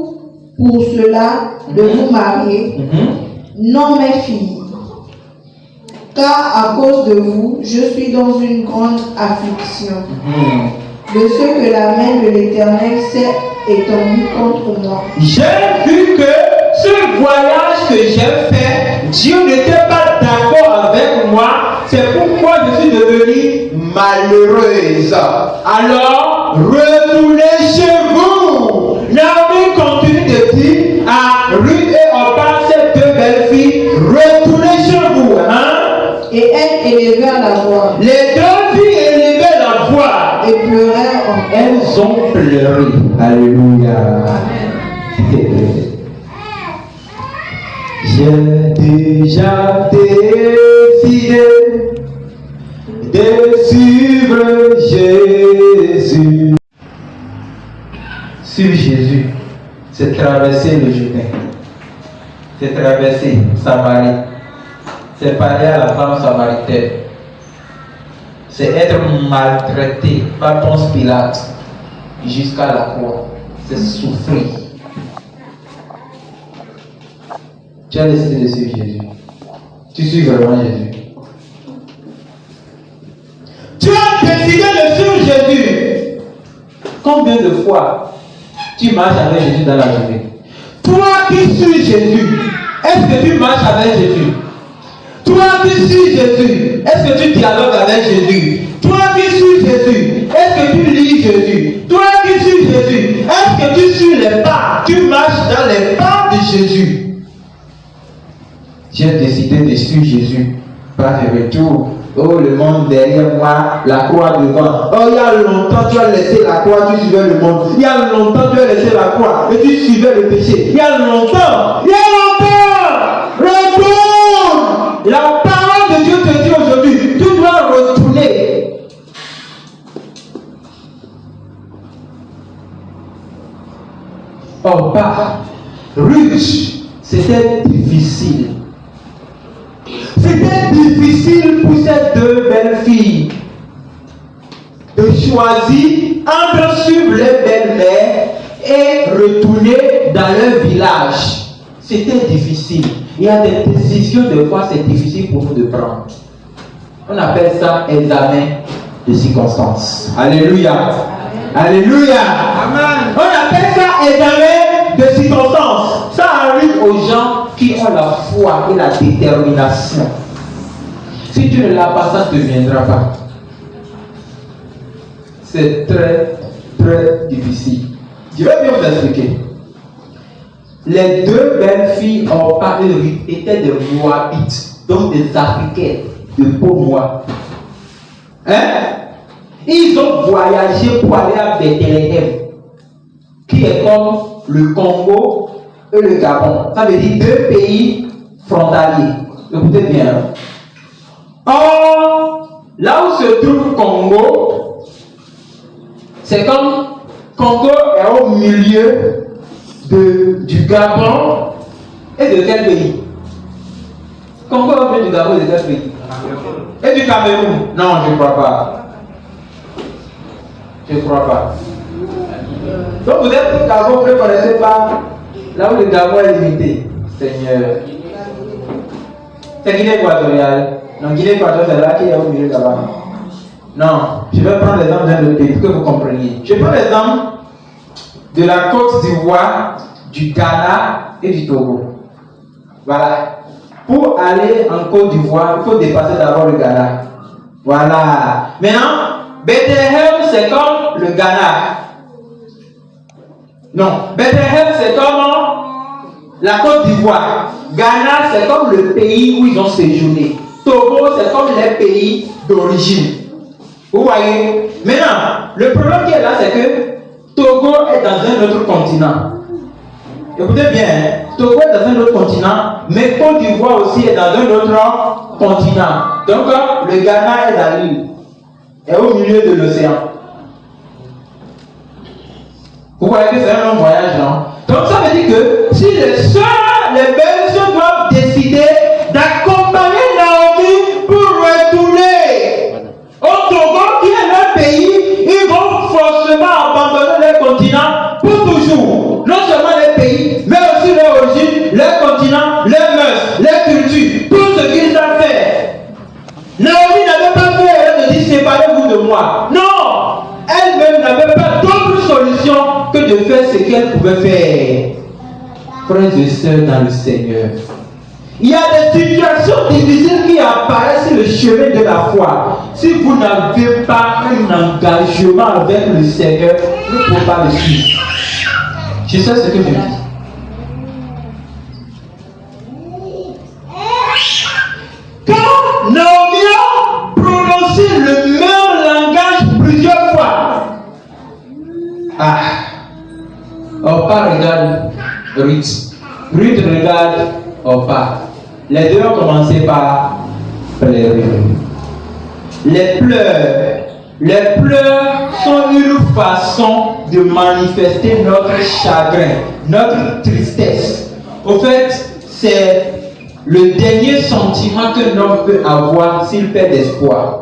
Speaker 2: pour cela de vous marier? Non, mes filles. Car à cause de vous, je suis dans une grande affliction de ce que la main de l'Éternel s'est étendue contre moi.
Speaker 1: J'ai vu que ce voyage que j'ai fait, Dieu n'était pas d'accord avec moi. C'est pourquoi je suis devenue malheureuse. Alors, retournez chez vous. Naomi continue de dire à Ruth et Orpa, ces deux belles filles, retournez chez vous.
Speaker 2: Et elles élevèrent la voix.
Speaker 1: Les deux filles élevaient la voix.
Speaker 2: Et pleurèrent en
Speaker 1: Elles ont pleuré. Alléluia. J'ai déjà décidé de suivre Jésus. Suivre Jésus, c'est traverser le Jourdain. C'est traverser Samarie. C'est parler à la femme samaritaine. C'est être maltraité par Ponce Pilate jusqu'à la croix. C'est souffrir. Tu as décidé de suivre Jésus. Tu suis vraiment Jésus. Tu as décidé Combien de fois tu marches avec Jésus dans la journée? Toi qui suis Jésus, est-ce que tu marches avec Jésus? Toi qui suis Jésus, est-ce que tu dialogues avec Jésus? Toi qui suis Jésus, est-ce que tu lis Jésus? Toi qui suis Jésus, est-ce que tu suis les pas? Tu marches dans les pas de Jésus? J'ai décidé de suivre Jésus. Pas de retour. Oh, le monde derrière moi, la croix devant. Oh, il y a longtemps tu as laissé la croix, tu suivais le monde. Il y a longtemps tu as laissé la croix et tu suivais le péché. Il y a longtemps. Retourne. La parole de Dieu te dit aujourd'hui, tu dois retourner. Oh, pas. Ruth, c'était difficile. C'était difficile pour ces deux belles filles de choisir entre suivre les belles-mères et retourner dans leur village. C'était difficile. Il y a des décisions, des fois, c'est difficile pour nous de prendre. On appelle ça examen de circonstances. Alléluia. Alléluia. Amen. On appelle ça examen de circonstances. Ça arrive aux gens qui ont la foi et la détermination. Si tu ne l'as pas, ça ne te viendra pas. C'est très, très difficile. Je vais bien vous expliquer. Les deux belles filles en parlé étaient des Moabites, donc des Africaines de peau noire. Ils ont voyagé pour aller à Bethléem, qui est comme le Congo et le Gabon. Ça veut dire deux pays frontaliers. Écoutez bien. Or, là où se trouve Congo, c'est comme Congo est au milieu du Gabon et de quel pays? Congo est au milieu du Gabon et de quel pays? Et du Cameroun? Non, je ne crois pas. Je ne crois pas. Donc vous êtes au Gabon, vous ne connaissez pas là où le Gabon est limité. Seigneur. C'est Guinée équatoriale. Non, Guinée équatoriale, c'est là qui est au milieu du Gabon. Non, je vais prendre l'exemple d'un autre pays pour que vous compreniez. Je prends l'exemple de la Côte d'Ivoire, du Ghana et du Togo. Voilà. Pour aller en Côte d'Ivoire, il faut dépasser d'abord le Ghana. Voilà. Maintenant, Bethléem, c'est comme le Ghana. Non, Bethléem, c'est comme la Côte d'Ivoire. Ghana, c'est comme le pays où ils ont séjourné. Togo, c'est comme les pays d'origine. Vous voyez? Maintenant, le problème qui est là, c'est que Togo est dans un autre continent. Écoutez bien, Togo est dans un autre continent, mais Côte d'Ivoire aussi est dans un autre continent. Donc, le Ghana est dans l'île, est au milieu de l'océan. Vous voyez que c'est un long voyage, non? Donc, ça veut dire que si les soeurs, les belles soeurs doivent décider d'accompagner Naomi pour retourner au Togo, qui est leur pays, ils vont forcément abandonner leur continent pour toujours. Non seulement les pays, mais aussi leur origine, leur continent, leurs mœurs, leur culture, tout ce qu'ils savent faire. Naomi n'avait pas fait erreur de dire séparez-vous de moi. Non! Elle-même n'avait pas d'autre solution que de faire ce qu'elle pouvait faire. Frères et sœurs dans le Seigneur, il y a des situations difficiles qui apparaissent sur le chemin de la foi. Si vous n'avez pas un engagement avec le Seigneur, vous ne pouvez pas le suivre. Je sais ce que je dis. Quand Naomi a prononcé le même langage plusieurs fois, Orpa regarde Ruth. Ruth regarde Orpa. Les deux ont commencé par pleurer. Les pleurs sont une façon de manifester notre chagrin, notre tristesse. Au fait, c'est le dernier sentiment qu'un homme peut avoir s'il perd espoir.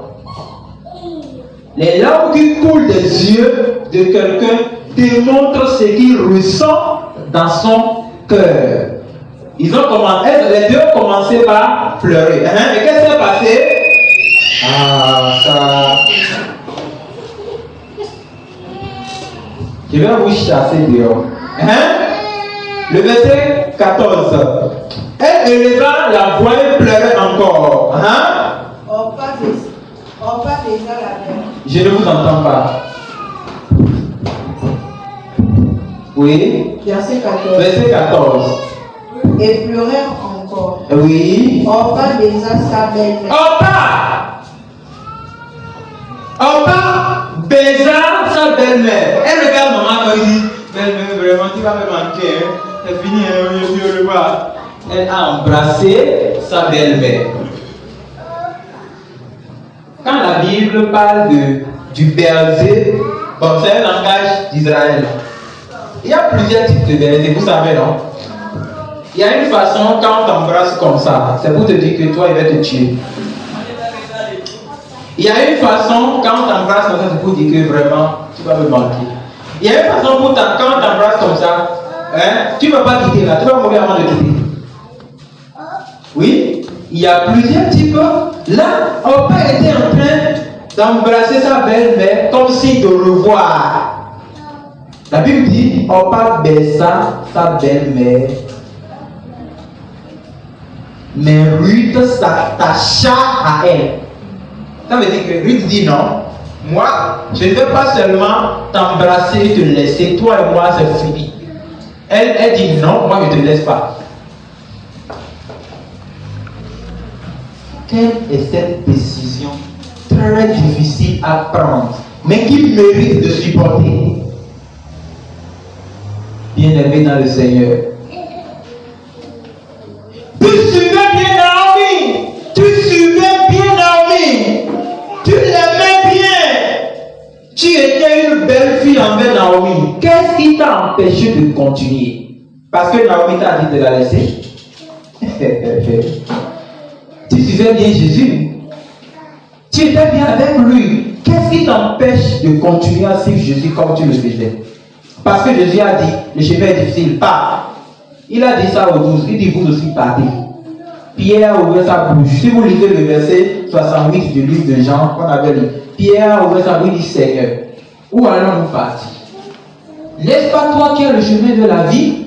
Speaker 1: Les larmes qui coulent des yeux de quelqu'un démontrent ce qu'il ressent dans son cœur. Les deux ont commencé par pleurer. Et qu'est-ce qui s'est passé? Je vais vous chasser dehors. Hein? Le verset 14. Elle éleva la voix et pleurait encore. Hein?
Speaker 2: Orpa baisa la mère.
Speaker 1: Je ne vous entends pas. Oui.
Speaker 2: Verset 14.
Speaker 1: Verset 14.
Speaker 2: Et pleurait encore.
Speaker 1: Oui.
Speaker 2: Orpa baisa sa belle-mère.
Speaker 1: Orpa baisa sa belle-mère. Elle regarde maman et dit, belle-mère, vraiment, tu vas me manquer. Hein? C'est fini, hein? Je le vois. Elle a embrassé sa belle-mère. Quand la Bible parle du berger, bon, c'est un langage d'Israël. Il y a plusieurs types de berger, vous savez, non? Il y a une façon, quand on t'embrasse comme ça, c'est pour te dire que toi, il va te tuer. Il y a une façon, quand on t'embrasse comme ça, c'est pour dire que vraiment, tu vas me manquer. Il y a une façon pour quand on t'embrasse comme ça, hein, tu ne vas pas quitter là, tu vas mourir avant de quitter. Oui, il y a plusieurs types. Là, Orpa était en train d'embrasser sa belle-mère comme signe de revoir. La Bible dit, Orpa baisa sa belle-mère. Mais Ruth s'attacha à elle. Ça veut dire que Ruth dit non. Moi, je ne vais pas seulement t'embrasser et te laisser. Toi et moi, c'est fini. Elle dit non, moi je ne te laisse pas. Quelle est cette décision très difficile à prendre, mais qui mérite de supporter? Bien-aimé dans le Seigneur. Tu suivais bien Naomi. Tu suivais bien Naomi. Tu l'aimais bien. Tu étais une belle fille envers Naomi. Qu'est-ce qui t'a empêché de continuer? Parce que Naomi t'a dit de la laisser. Tu suivais bien Jésus. Tu étais bien avec lui. Qu'est-ce qui t'empêche de continuer à suivre Jésus comme tu le faisais? Parce que Jésus a dit, le chemin est difficile, pars. Il a dit ça aux 12, il dit vous aussi partez. Pierre a ouvert sa bouche. Si vous lisez le verset 68 du livre de Jean qu'on avait lu, Pierre a ouvert sa bouche et dit Seigneur, où allons-nous partir? N'est-ce pas toi qui as le chemin de la vie?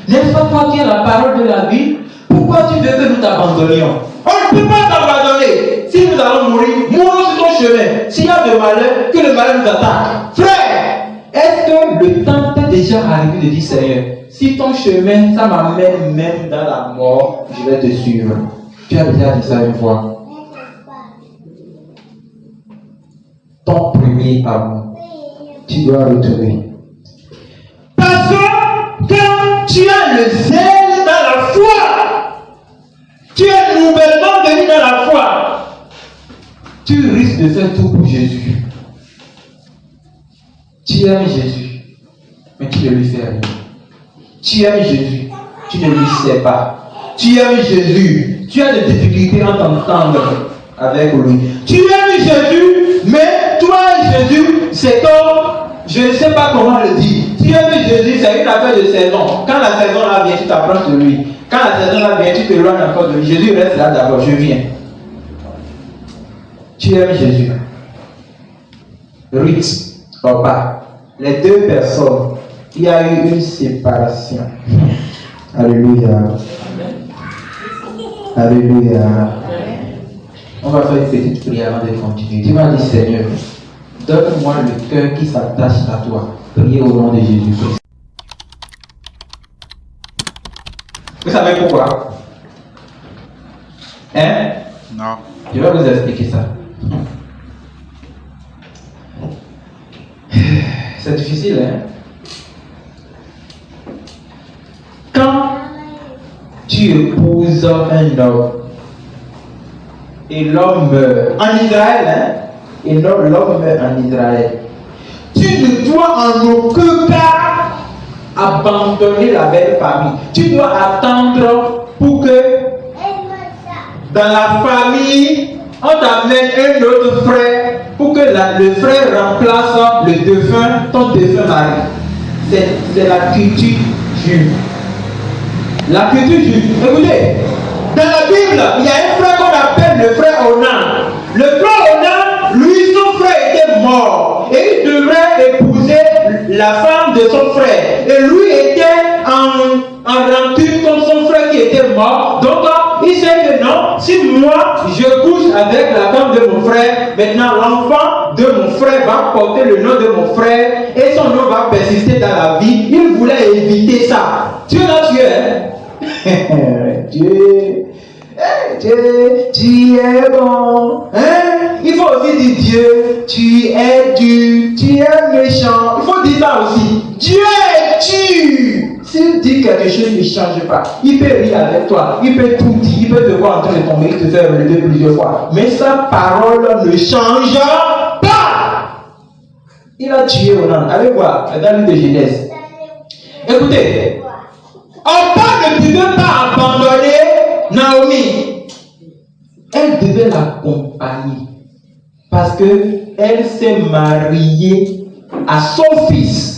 Speaker 1: N'est-ce pas toi qui as la parole de la vie? Pourquoi tu veux que nous t'abandonnions? On ne peut pas t'abandonner. Si nous allons mourir, mourons sur ton chemin. S'il y a de malheur, que le malheur nous attaque. Frère, est-ce que le temps t'est déjà arrivé de dire Seigneur, si ton chemin, ça m'amène même dans la mort, je vais te suivre? Tu as déjà dit ça une fois. Ton premier amour, tu dois retrouver. Parce que quand tu as le zèle dans la foi, tu es nouvellement venu dans la foi, tu risques de faire tout pour Jésus. Tu aimes Jésus, mais tu ne lui fais rien. Tu aimes Jésus, tu ne lui sais pas. Tu aimes Jésus, tu as des difficultés à t'entendre avec lui. Tu aimes Jésus, mais toi et Jésus, c'est comme, je ne sais pas comment le dire. Tu aimes Jésus, c'est une affaire de saison. Quand la saison là vient, tu t'approches de lui. Quand la saison là vient, tu t'éloignes encore de lui. Jésus reste là d'abord, je viens. Tu aimes Jésus. Ruth, Orpa, les deux personnes, il y a eu une séparation. Alléluia. Alléluia. On va faire une petite prière avant de continuer. Tu vas dire Seigneur, donne-moi le cœur qui s'attache à toi. Priez au nom de Jésus-Christ. Vous savez pourquoi? Hein?
Speaker 3: Non.
Speaker 1: Je vais vous expliquer ça. C'est difficile, hein? Quand tu épouses un homme et l'homme meurt en Israël, hein? Et l'homme meurt en Israël, tu ne dois en aucun cas abandonner la belle famille. Tu dois attendre pour que dans la famille, on t'amène un autre frère pour que le frère remplace le défunt, ton défunt mari. C'est la culture juive. La culture juive. Écoutez, dans la Bible, il y a un frère qu'on appelle le frère Onan. Le frère Onan, lui, son frère était mort. Et il devrait épouser la femme de son frère. Et lui était en rancune contre son frère qui était mort. Donc, il sait que non, si moi je couche avec la femme de mon frère, maintenant l'enfant de mon frère va porter le nom de mon frère et son nom va persister dans la vie. Il voulait éviter ça. Dieu l'a tué. Dieu, tu es bon. Hein? Il faut aussi dire Dieu, tu es dur, tu es méchant. Il faut dire ça aussi. Dieu est dur. S'il dit quelque chose, il ne change pas. Il peut rire avec toi, il peut tout dire, il peut te voir en train de tomber, il te fait relever plusieurs fois. Mais sa parole ne change pas. Il a tué Onan. Allez voir, dans le livre de Genèse. Écoutez, on parle de ne pas abandonner Naomi. Elle devait l'accompagner parce qu'elle s'est mariée à son fils.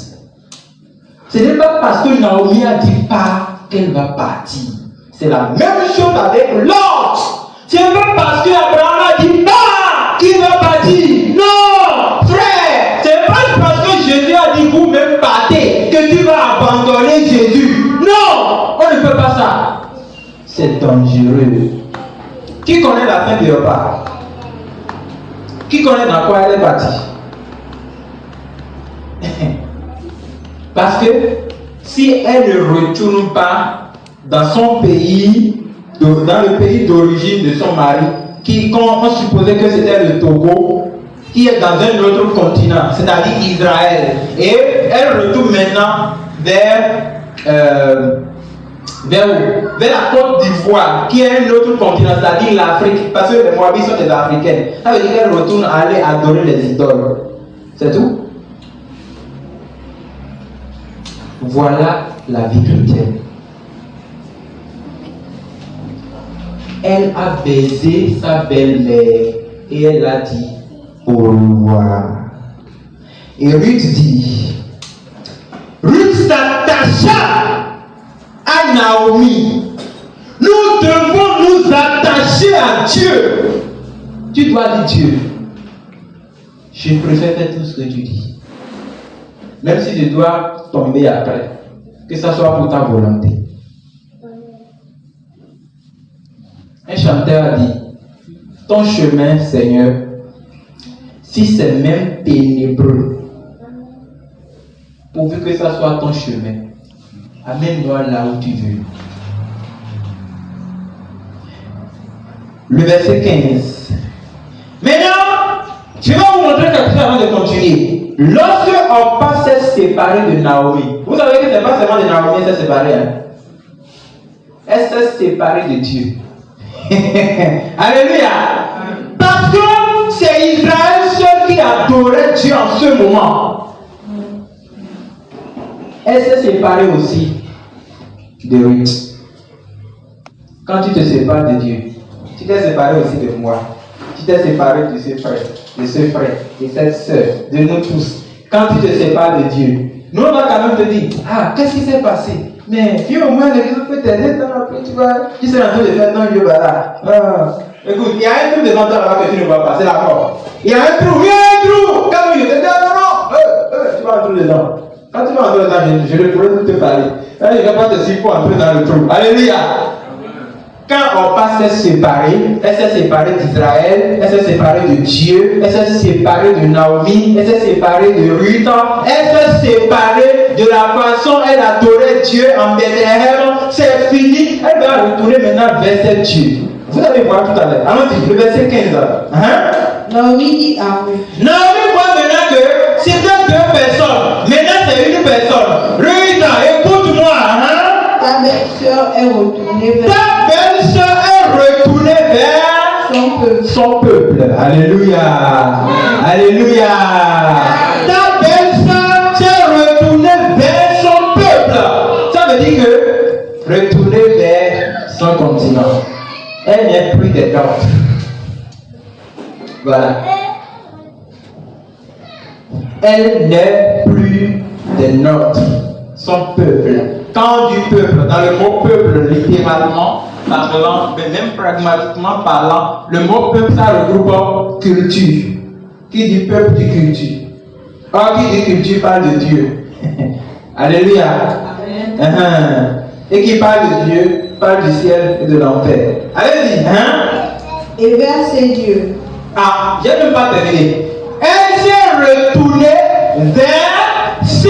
Speaker 1: Ce n'est pas parce que Naomi a dit pas qu'elle va partir. C'est la même chose avec l'autre. Ce n'est pas parce que Abraham a dit pas qu'il va partir. Non, frère. Ce n'est pas parce que Jésus a dit vous-même partez que tu vas abandonner Jésus. Non, on ne peut pas ça. C'est dangereux. Qui connaît la fin du repas? Qui connaît dans quoi elle est partie? Parce que si elle ne retourne pas dans son pays, dans le pays d'origine de son mari, on supposait que c'était le Togo, qui est dans un autre continent, c'est-à-dire Israël, et elle retourne maintenant vers la Côte d'Ivoire, qui est un autre continent, c'est-à-dire l'Afrique, parce que les Moabites sont des Africaines. Ça veut dire qu'elle retourne à aller adorer les idoles. C'est tout. Voilà la vie chrétienne. Elle a baisé sa belle-mère et elle a dit au revoir. Et Ruth dit, Ruth s'attacha à Naomi. Nous devons nous attacher à Dieu. Tu dois dire Dieu, je préfère faire tout ce que tu dis. Même si je dois tomber après, que ça soit pour ta volonté. Un chanteur a dit, ton chemin, Seigneur, si c'est même ténébreux, pourvu que ça soit ton chemin, amène-moi là où tu veux. Le verset 15. Maintenant, je vais vous montrer quelque chose avant de continuer. Lorsque Orpa s'est séparée de Naomi, vous savez que ce n'est pas seulement de Naomi elle s'est séparée. Hein? Elle s'est séparée de Dieu. Alléluia. Parce que c'est Israël seul qui adorait Dieu en ce moment. Elle s'est séparée aussi de Ruth. Quand tu te sépares de Dieu, tu t'es séparé aussi de moi. Tu t'es séparé de ce frère, de cette soeur, de nous tous. Quand tu te sépares de Dieu, nous on va quand même te dire, ah, qu'est-ce qui s'est passé? Mais viens au moins, l'église peut t'aider, tu sais en train de faire non, Dieu, voilà. Écoute, il y a un trou devant toi là que tu ne vois pas, c'est d'accord. Il y a un trou, il y a un trou. Quand tu te dis, non, tu vas entrer dedans. Quand tu vas entrer dedans, je ne pourrais plus te parler. Là, je ne vais pas te dire pour entrer dans le trou. Alléluia. Quand Orpa s'est séparée, elle s'est séparée d'Israël, elle s'est séparée de Dieu, elle s'est séparée de Naomi, elle s'est séparée de Ruth, elle s'est séparée de la façon dont elle adorait Dieu en Bethléem. C'est fini, elle va retourner maintenant vers cette Dieu. Vous allez voir tout à l'heure. Allons-y, le verset 15.
Speaker 2: Naomi dit à Ruth.
Speaker 1: Naomi voit maintenant que c'était deux personnes. Maintenant c'est une personne. Ruth, écoute-moi.
Speaker 2: Ta belle-sœur est retournée vers
Speaker 1: son peuple. Alléluia. Alléluia. Ta belle-sœur s'est retournée vers son peuple. Ça veut dire que retourner vers son continent. Elle n'est plus des nôtres. Voilà. Elle n'est plus des nôtres. Son peuple. Quand du peuple, dans le mot peuple, littéralement parlant, mais même pragmatiquement parlant, le mot peuple, ça regroupe culture. Qui dit peuple dit culture. Or, qui dit culture parle de Dieu. Alléluia. Et qui parle de Dieu, parle du ciel et de l'enfer. Allez-y.
Speaker 2: Et vers ses dieux.
Speaker 1: Ah, j'ai même pas terminé. Elle s'est retournée vers ses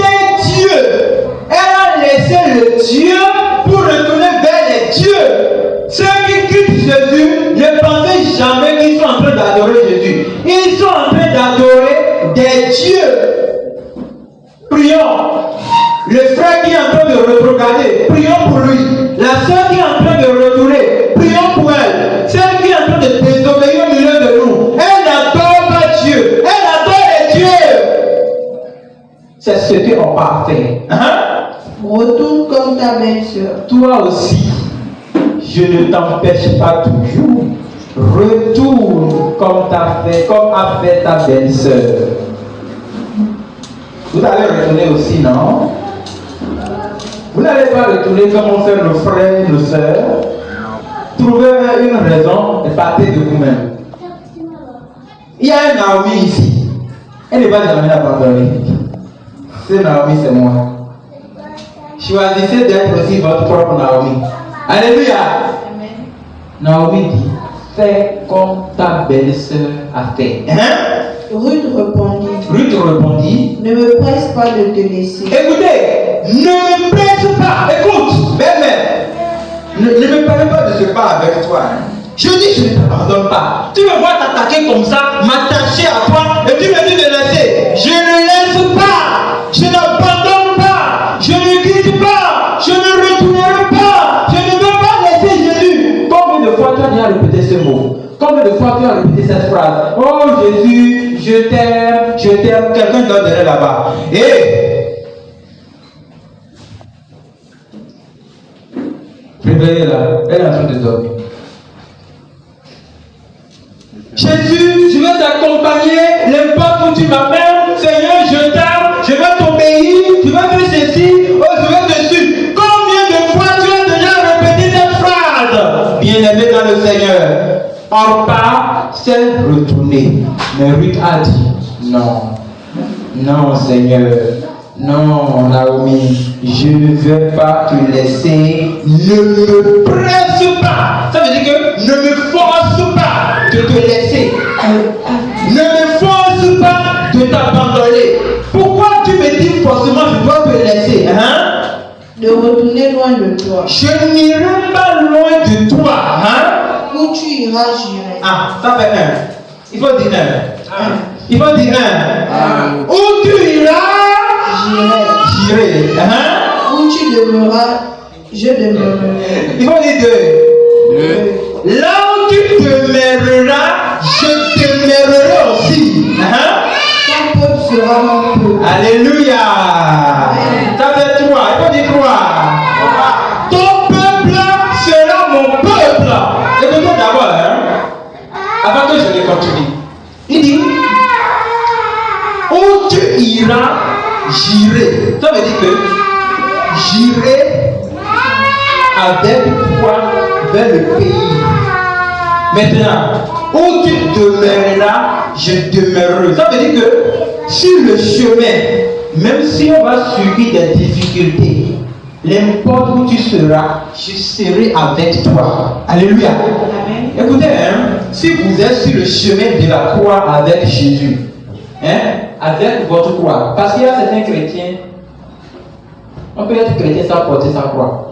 Speaker 1: dieux. Elle a laissé le Dieu pour retourner vers les dieux. Ceux qui quittent Jésus ne pensaient jamais qu'ils sont en train d'adorer Jésus. Ils sont en train d'adorer des dieux. Prions. Le frère qui est en train de regarder, prions pour lui. La soeur qui est en train de retourner, prions pour elle. Celle qui est en train de désobéir au milieu de nous, elle n'adore pas Dieu. Elle adore les dieux. C'est ce qu'on va faire.
Speaker 2: Retourne comme ta belle-sœur.
Speaker 1: Toi aussi, je ne t'empêche pas toujours. Retourne comme a fait ta belle-sœur. Vous allez retourner aussi, non? Vous n'allez pas retourner comme on fait nos frères, nos sœurs. Trouvez une raison et partez de vous-même. Il y a un Naomi ici. Elle ne va jamais abandonner. Ce Naomi, c'est moi. Choisissez d'être aussi votre propre Naomi. Alléluia.
Speaker 2: Amen.
Speaker 1: Naomi dit, fais comme ta belle-sœur a fait.
Speaker 2: Ruth répondit, ne me presse pas de te laisser.
Speaker 1: Écoutez, ne me presse pas. Écoute, belle-mère, ne me parle pas de ce pas avec toi. Je dis, je ne t'abandonne pas. Tu me vois t'attaquer comme ça, m'attacher à toi, et tu me dis de laisser. Je ne laisse pas. Je n'abandonne pas. Je ne quitte pas. Je ne retournerai pas. Je ne veux pas laisser Jésus. Combien de fois tu as déjà répété ce mot? Combien de fois tu as répété cette phrase? Oh Jésus, je t'aime, je t'aime. Quelqu'un doit donner là-bas. Et réveillez-la, elle est en train de dormir. Jésus, je vais t'accompagner, n'importe où tu m'appelles. Seigneur, je t'aime, je vais t'obéir, je vais faire ceci, oh, je vais te suivre. Combien de fois tu as déjà répété cette phrase? Bien-aimé dans le Seigneur, Orpa s'est retourné. Mais Ruth a dit, non, non Seigneur, non Naomi, je ne veux pas te laisser, ne me presse pas. Ça veut dire que ne me force pas de te laisser. Ne me force pas de t'abandonner. Pourquoi tu me dis forcément je dois te laisser?
Speaker 2: De retourner loin de toi.
Speaker 1: Je n'irai pas loin de toi.
Speaker 2: Où tu iras, j'irai.
Speaker 1: Ah, ça fait un. Il faut dire un. Il faut dire un. Où tu iras, j'irai.
Speaker 2: Où tu demeureras, je demeurerai.
Speaker 1: Il faut dire deux. Là où tu demeureras, je demeurerai aussi.
Speaker 2: Ton peuple sera mon peuple.
Speaker 1: Alléluia. Ça fait trois. Il faut dire trois. Ton peuple sera mon peuple. Écoutez d'abord, avant que je ne continue. Il dit, où tu iras, j'irai. Ça veut dire que j'irai avec toi vers le pays. Maintenant, où tu demeureras, je demeurerai. Ça veut dire que sur le chemin, même si on va subir des difficultés, n'importe où tu seras, je serai avec toi. Alléluia.
Speaker 2: Amen.
Speaker 1: Écoutez, si vous êtes sur le chemin de la croix avec Jésus, avec votre croix, parce qu'il y a certains chrétiens, on peut être chrétien sans porter sa croix.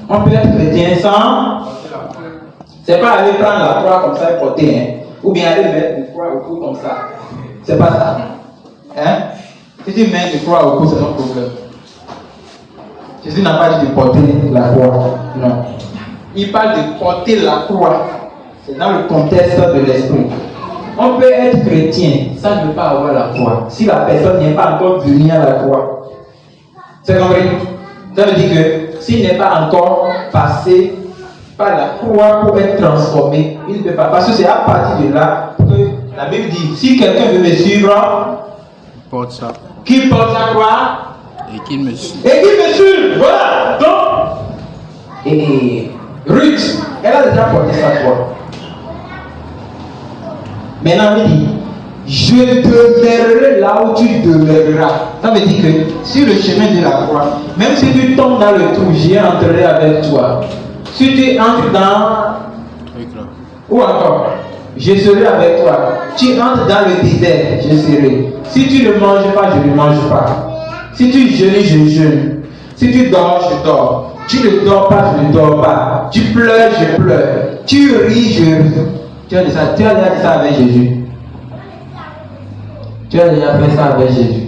Speaker 1: On peut être chrétien sans. C'est pas aller prendre la croix comme ça et porter, ou bien aller mettre une croix au cou comme ça. C'est pas ça. Si tu mets une croix au cou, c'est ton problème. Jésus n'a pas dit de porter la croix. Non. Il parle de porter la croix. C'est dans le contexte de l'esprit. On peut être chrétien sans ne pas avoir la croix. Si la personne n'est pas encore venue à la croix. C'est compris? Ça veut dire que s'il n'est pas encore passé par la croix pour être transformé, il ne peut pas. Parce que c'est à partir de là que la Bible dit, si quelqu'un veut me suivre,
Speaker 3: Porte ça.
Speaker 1: qu'il porte sa croix
Speaker 3: Et qu'il me suive.
Speaker 1: et qu'il me suive. Voilà. Donc, et Ruth, elle a déjà porté sa croix. Maintenant, il dit, je demeurerai là où tu demeureras. Ça veut dire que sur le chemin de la croix, même si tu tombes dans le trou, j'y entrerai avec toi. Si tu entres dans... Ou encore, je serai avec toi. Tu entres dans le désert, je serai. Si tu ne manges pas, je ne mange pas. Si tu jeûnes, je jeûne. Si tu dors, je dors. Tu ne dors pas, je ne dors pas. Tu pleures, je pleure. Tu ris, je ris. Tu as déjà dit ça avec Jésus. Tu as déjà fait ça avec Jésus.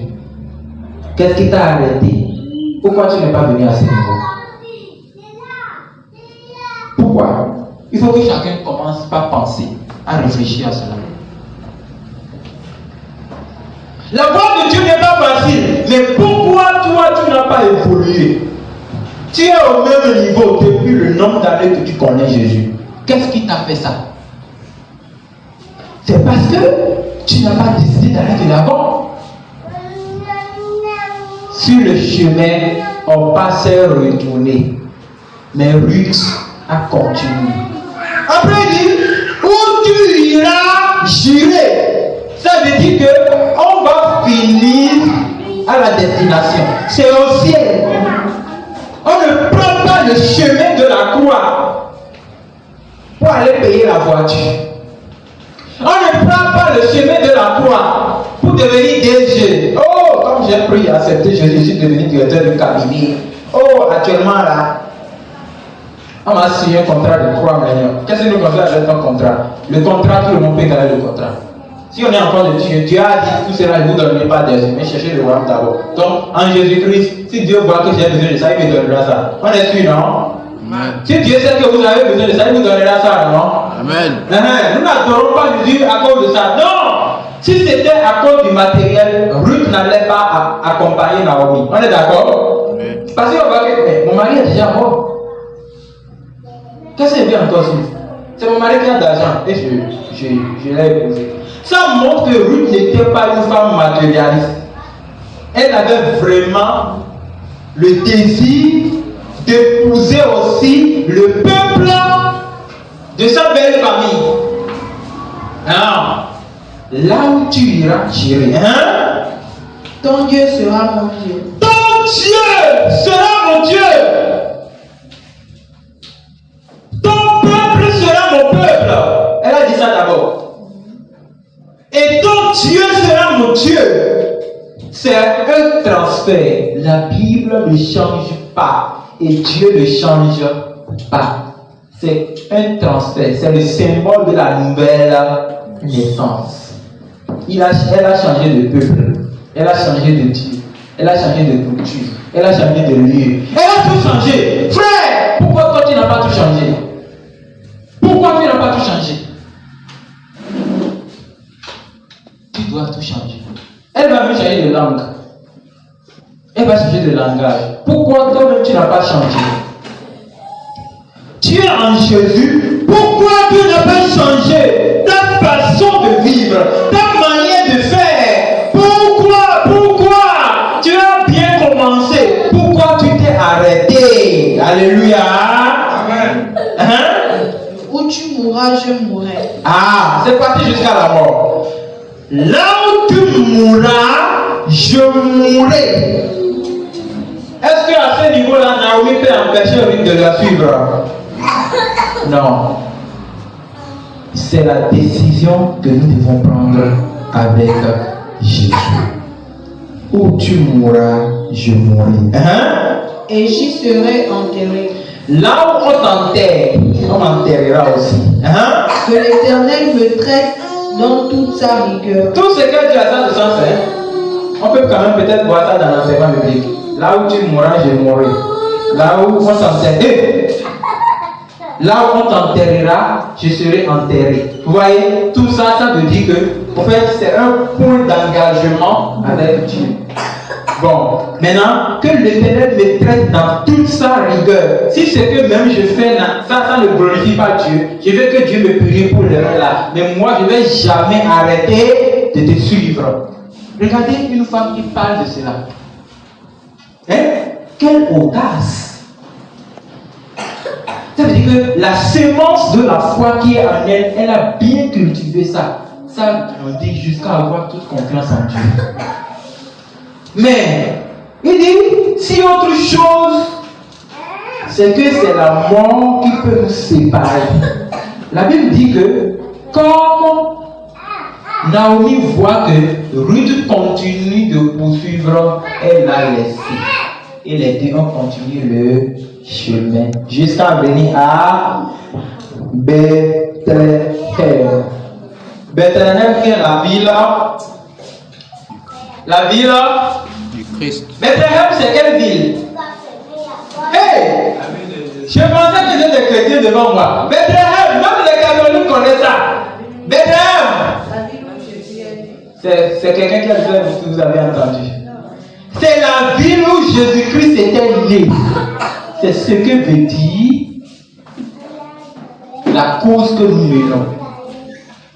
Speaker 1: Qu'est-ce qui t'a arrêté? Pourquoi tu n'es pas venu à ce niveau? Pourquoi? Il faut que chacun commence par penser, à réfléchir à cela. La voie de Dieu n'est pas facile, mais pourquoi toi tu n'as pas évolué? Tu es au même niveau depuis le nombre d'années que tu connais Jésus. Qu'est-ce qui t'a fait ça? C'est parce que tu n'as pas décidé d'aller de l'avant. Sur le chemin, on passait retourner, mais Ruth a continué. Après il dit, où tu iras, j'irai. Ça veut dire qu'on va finir à la destination. C'est au ciel. On ne prend pas le chemin de la croix pour aller payer la voiture. On ne prend pas le chemin de la croix pour devenir DG. Oh, comme j'ai pris à accepter Jésus, je suis devenu directeur de cabinet. Oh, actuellement là, on m'a signé un contrat de 3 millions. Qu'est-ce que nous faisons avec un contrat? Le contrat, tout le monde peut gagner le contrat. Si on est encore de Dieu, Dieu a dit tout cela, ne vous donnez pas des yeux, mais cherchez le royaume d'abord. Donc, en Jésus-Christ, si Dieu voit que j'ai besoin de ça, il me donnera ça. On est sûr, non? Amen. Si Dieu sait que vous avez besoin de ça, il vous donnera ça, non? Amen. Nous n'adorons pas Jésus à cause de ça. Non! Si c'était à cause du matériel, Ruth n'allait pas accompagner Naomi. On est d'accord? Amen. Parce qu'on voit que mon mari est déjà mort. Qu'est-ce qu'il vient encore suivre? C'est mon mari qui a de l'argent et je l'ai épousé. Ça montre que Ruth n'était pas une femme matérialiste. Elle avait vraiment le désir d'épouser aussi le peuple de sa belle famille. Alors, là où tu iras, j'irai. Hein?
Speaker 2: Ton Dieu sera mon Dieu.
Speaker 1: Ton Dieu sera mon Dieu. Ton peuple sera mon peuple. Elle a dit ça d'abord. Et ton Dieu sera mon Dieu. C'est un transfert. La Bible ne change pas. Et Dieu ne change pas. C'est un transfert. C'est le symbole de la nouvelle naissance. Elle a changé de peuple. Elle a changé de Dieu. Elle a changé de culture. Elle a changé de lieu. Elle a tout changé. Frère, pourquoi toi tu n'as pas tout changé? Pourquoi tu n'as pas tout changé? Tu dois tout changer. Elle va même changer de langue. Elle va changer de langage. Pourquoi toi-même tu n'as pas changé? Tu es en Jésus. Pourquoi tu n'as pas changé ta façon de vivre, ta manière de faire? Pourquoi tu as bien commencé? Pourquoi tu t'es arrêté? Alléluia. Amen. Hein?
Speaker 2: Où tu mourras, je mourrai.
Speaker 1: Ah, c'est parti jusqu'à la mort. Là où tu mourras, je mourrai. Est-ce qu'à ce niveau-là, Naomi peut empêcher Ruth de la suivre? Non. C'est la décision que nous devons prendre avec Jésus. Où tu mourras, je mourrai. Hein?
Speaker 2: Et j'y serai enterré.
Speaker 1: Là où on t'enterre, on m'enterrera aussi. Hein?
Speaker 2: Que l'Éternel me traite dans toute sa rigueur.
Speaker 1: Tout ce que Dieu a ça de sens, on peut quand même peut-être voir ça dans l'enseignement biblique. Là où tu mourras, je mourrai. Là où on t'enterrera, là où on t'enterrera, je serai enterré. Vous voyez, tout ça, ça veut dire que, en fait, c'est un point d'engagement avec Dieu. Bon, maintenant, que l'Éternel me traite dans toute sa rigueur. Si c'est que même je fais ça ne glorifie pas Dieu, je veux que Dieu me punie pour le là. Mais moi, je ne vais jamais arrêter de te suivre. Regardez une femme qui parle de cela. Hein? Quelle audace! Ça veut dire que la sémence de la foi qui est en elle, elle a bien cultivé ça. ça grandit jusqu'à avoir toute confiance en Dieu. Mais, il dit, si autre chose, c'est que c'est la mort qui peut nous séparer. La Bible dit que, comme Naomi voit que Ruth continue de poursuivre, elle l'a laissé. Et les deux ont continué le chemin jusqu'à venir à Bethléem. Bethléem qui est la ville
Speaker 3: du Christ.
Speaker 1: Bethléem, c'est quelle ville? Hey! Je pensais que c'était des chrétiens devant moi. Bethléem, même les catholiques connaissent ça. Bethléem! C'est quelqu'un qui a dit que vous avez entendu. C'est la ville où Jésus-Christ était né. C'est ce que veut dire la cause que nous menons.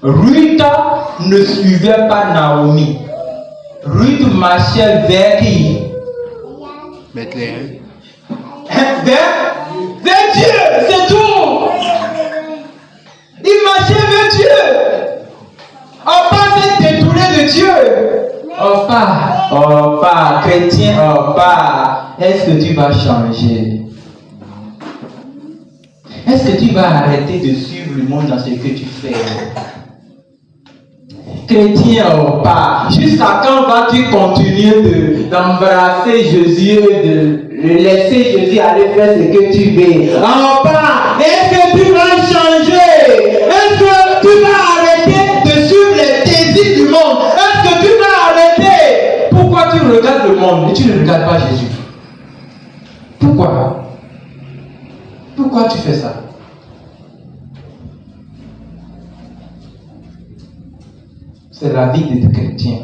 Speaker 1: Ruth ne suivait pas Naomi. Ruth marchait vers qui?
Speaker 3: Bethléem.
Speaker 1: Vers Dieu, c'est tout. Il marchait vers Dieu. On pas s'est détourné de Dieu. Oh pas, chrétien, oh pas. Est-ce que tu vas changer? Est-ce que tu vas arrêter de suivre le monde dans ce que tu fais? Chrétien, oh pas. Jusqu'à quand vas-tu continuer d'embrasser Jésus et de laisser Jésus aller faire ce que tu veux? Oh pas. Est-ce que tu vas changer? Est-ce que tu vas arrêter de suivre les désirs du monde? Est-ce que tu vas arrêter? Pourquoi tu regardes le monde et tu ne regardes pas Jésus? Pourquoi? Pourquoi tu fais ça? C'est la vie des chrétiens.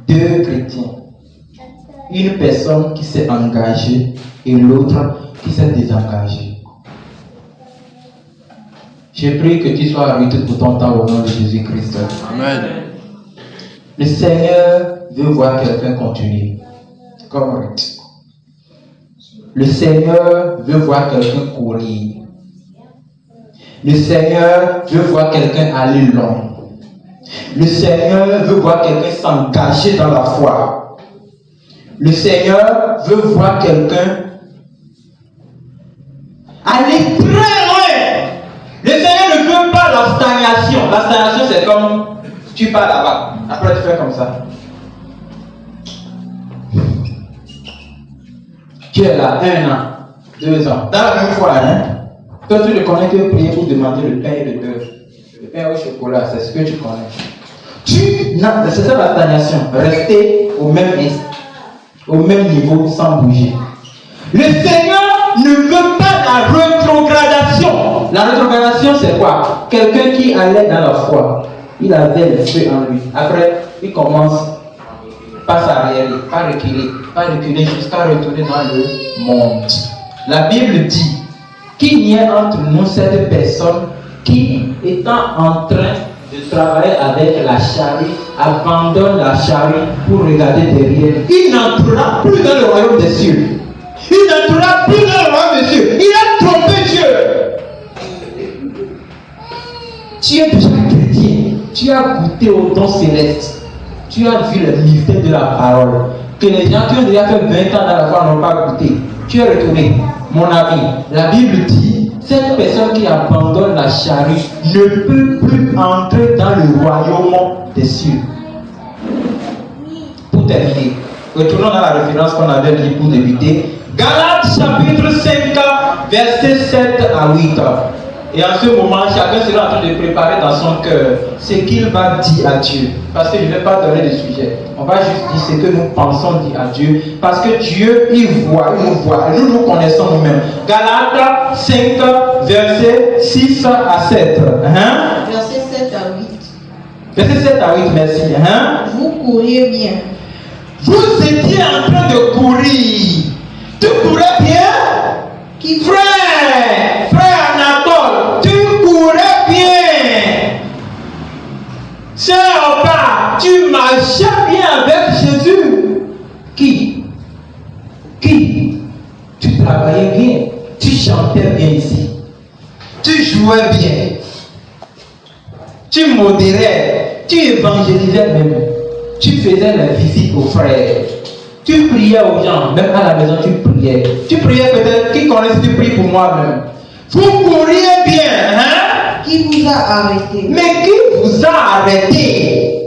Speaker 1: Deux chrétiens. Une personne qui s'est engagée et l'autre qui s'est désengagée. Je prie que tu sois arrêté pour ton temps au nom de Jésus-Christ.
Speaker 3: Amen.
Speaker 1: Le Seigneur veut voir quelqu'un continuer. Comme Ruth. Le Seigneur veut voir quelqu'un courir. Le Seigneur veut voir quelqu'un aller loin. Le Seigneur veut voir quelqu'un s'engager dans la foi. Le Seigneur veut voir quelqu'un aller très loin. Le Seigneur ne veut pas la stagnation. La stagnation, c'est comme tu pars là-bas. Après, tu fais comme ça. Tu es là 1 an, 2 ans, dans la même foi, hein? Toi, tu ne connais que prier pour demander le pain et le beurre. Le pain au chocolat, c'est ce que tu connais. C'est ça la stagnation. Rester au même niveau sans bouger. Le Seigneur ne veut pas la rétrogradation. La rétrogradation, c'est quoi? Quelqu'un qui allait dans la foi. Il avait le feu en lui. Après, il commence pas s'arrêter, pas reculer jusqu'à retourner dans le monde. La Bible dit qu'il y a entre nous cette personne qui, étant en train de travailler avec la charrue, abandonne la charrue pour regarder derrière. Il n'entrera plus dans le royaume des cieux. Il n'entrera plus dans le royaume des cieux. Il a trompé Dieu. Tu es déjà chrétien. Tu as goûté au don céleste. Tu as vu le mystère de la parole. Que les gens qui ont déjà fait 20 ans dans la foi n'ont pas goûté. Tu es retourné. Mon ami, la Bible dit, cette personne qui abandonne la charrue ne peut plus entrer dans le royaume des cieux. Pour terminer, retournons dans la référence qu'on avait dit pour débuter. Galates chapitre 5, versets 7 à 8. Et en ce moment, chacun sera en train de préparer dans son cœur ce qu'il va dire à Dieu. Parce que je ne vais pas donner de sujet. On va juste dire ce que nous pensons dire à Dieu. Parce que Dieu, il voit, il nous voit. Et nous connaissons nous-mêmes. Galates 5, versets 6 à 7.
Speaker 2: Verset 7 à 8.
Speaker 1: Verset 7 à 8, merci.
Speaker 2: Vous courriez bien.
Speaker 1: Vous étiez en train de courir. Tu courais bien? Frère Anatole, tu courais bien. Sœur Opa, tu marchais bien avec Jésus. Qui? Tu travaillais bien. Tu chantais bien ici. Tu jouais bien. tu modérais, tu évangélisais même, tu faisais la visite aux frères, tu priais aux gens, même à la maison tu priais. Tu priais peut-être, qui connaît si tu pries pour moi-même. Vous couriez bien, hein?
Speaker 2: Qui vous a arrêté?
Speaker 1: Mais qui vous a arrêté?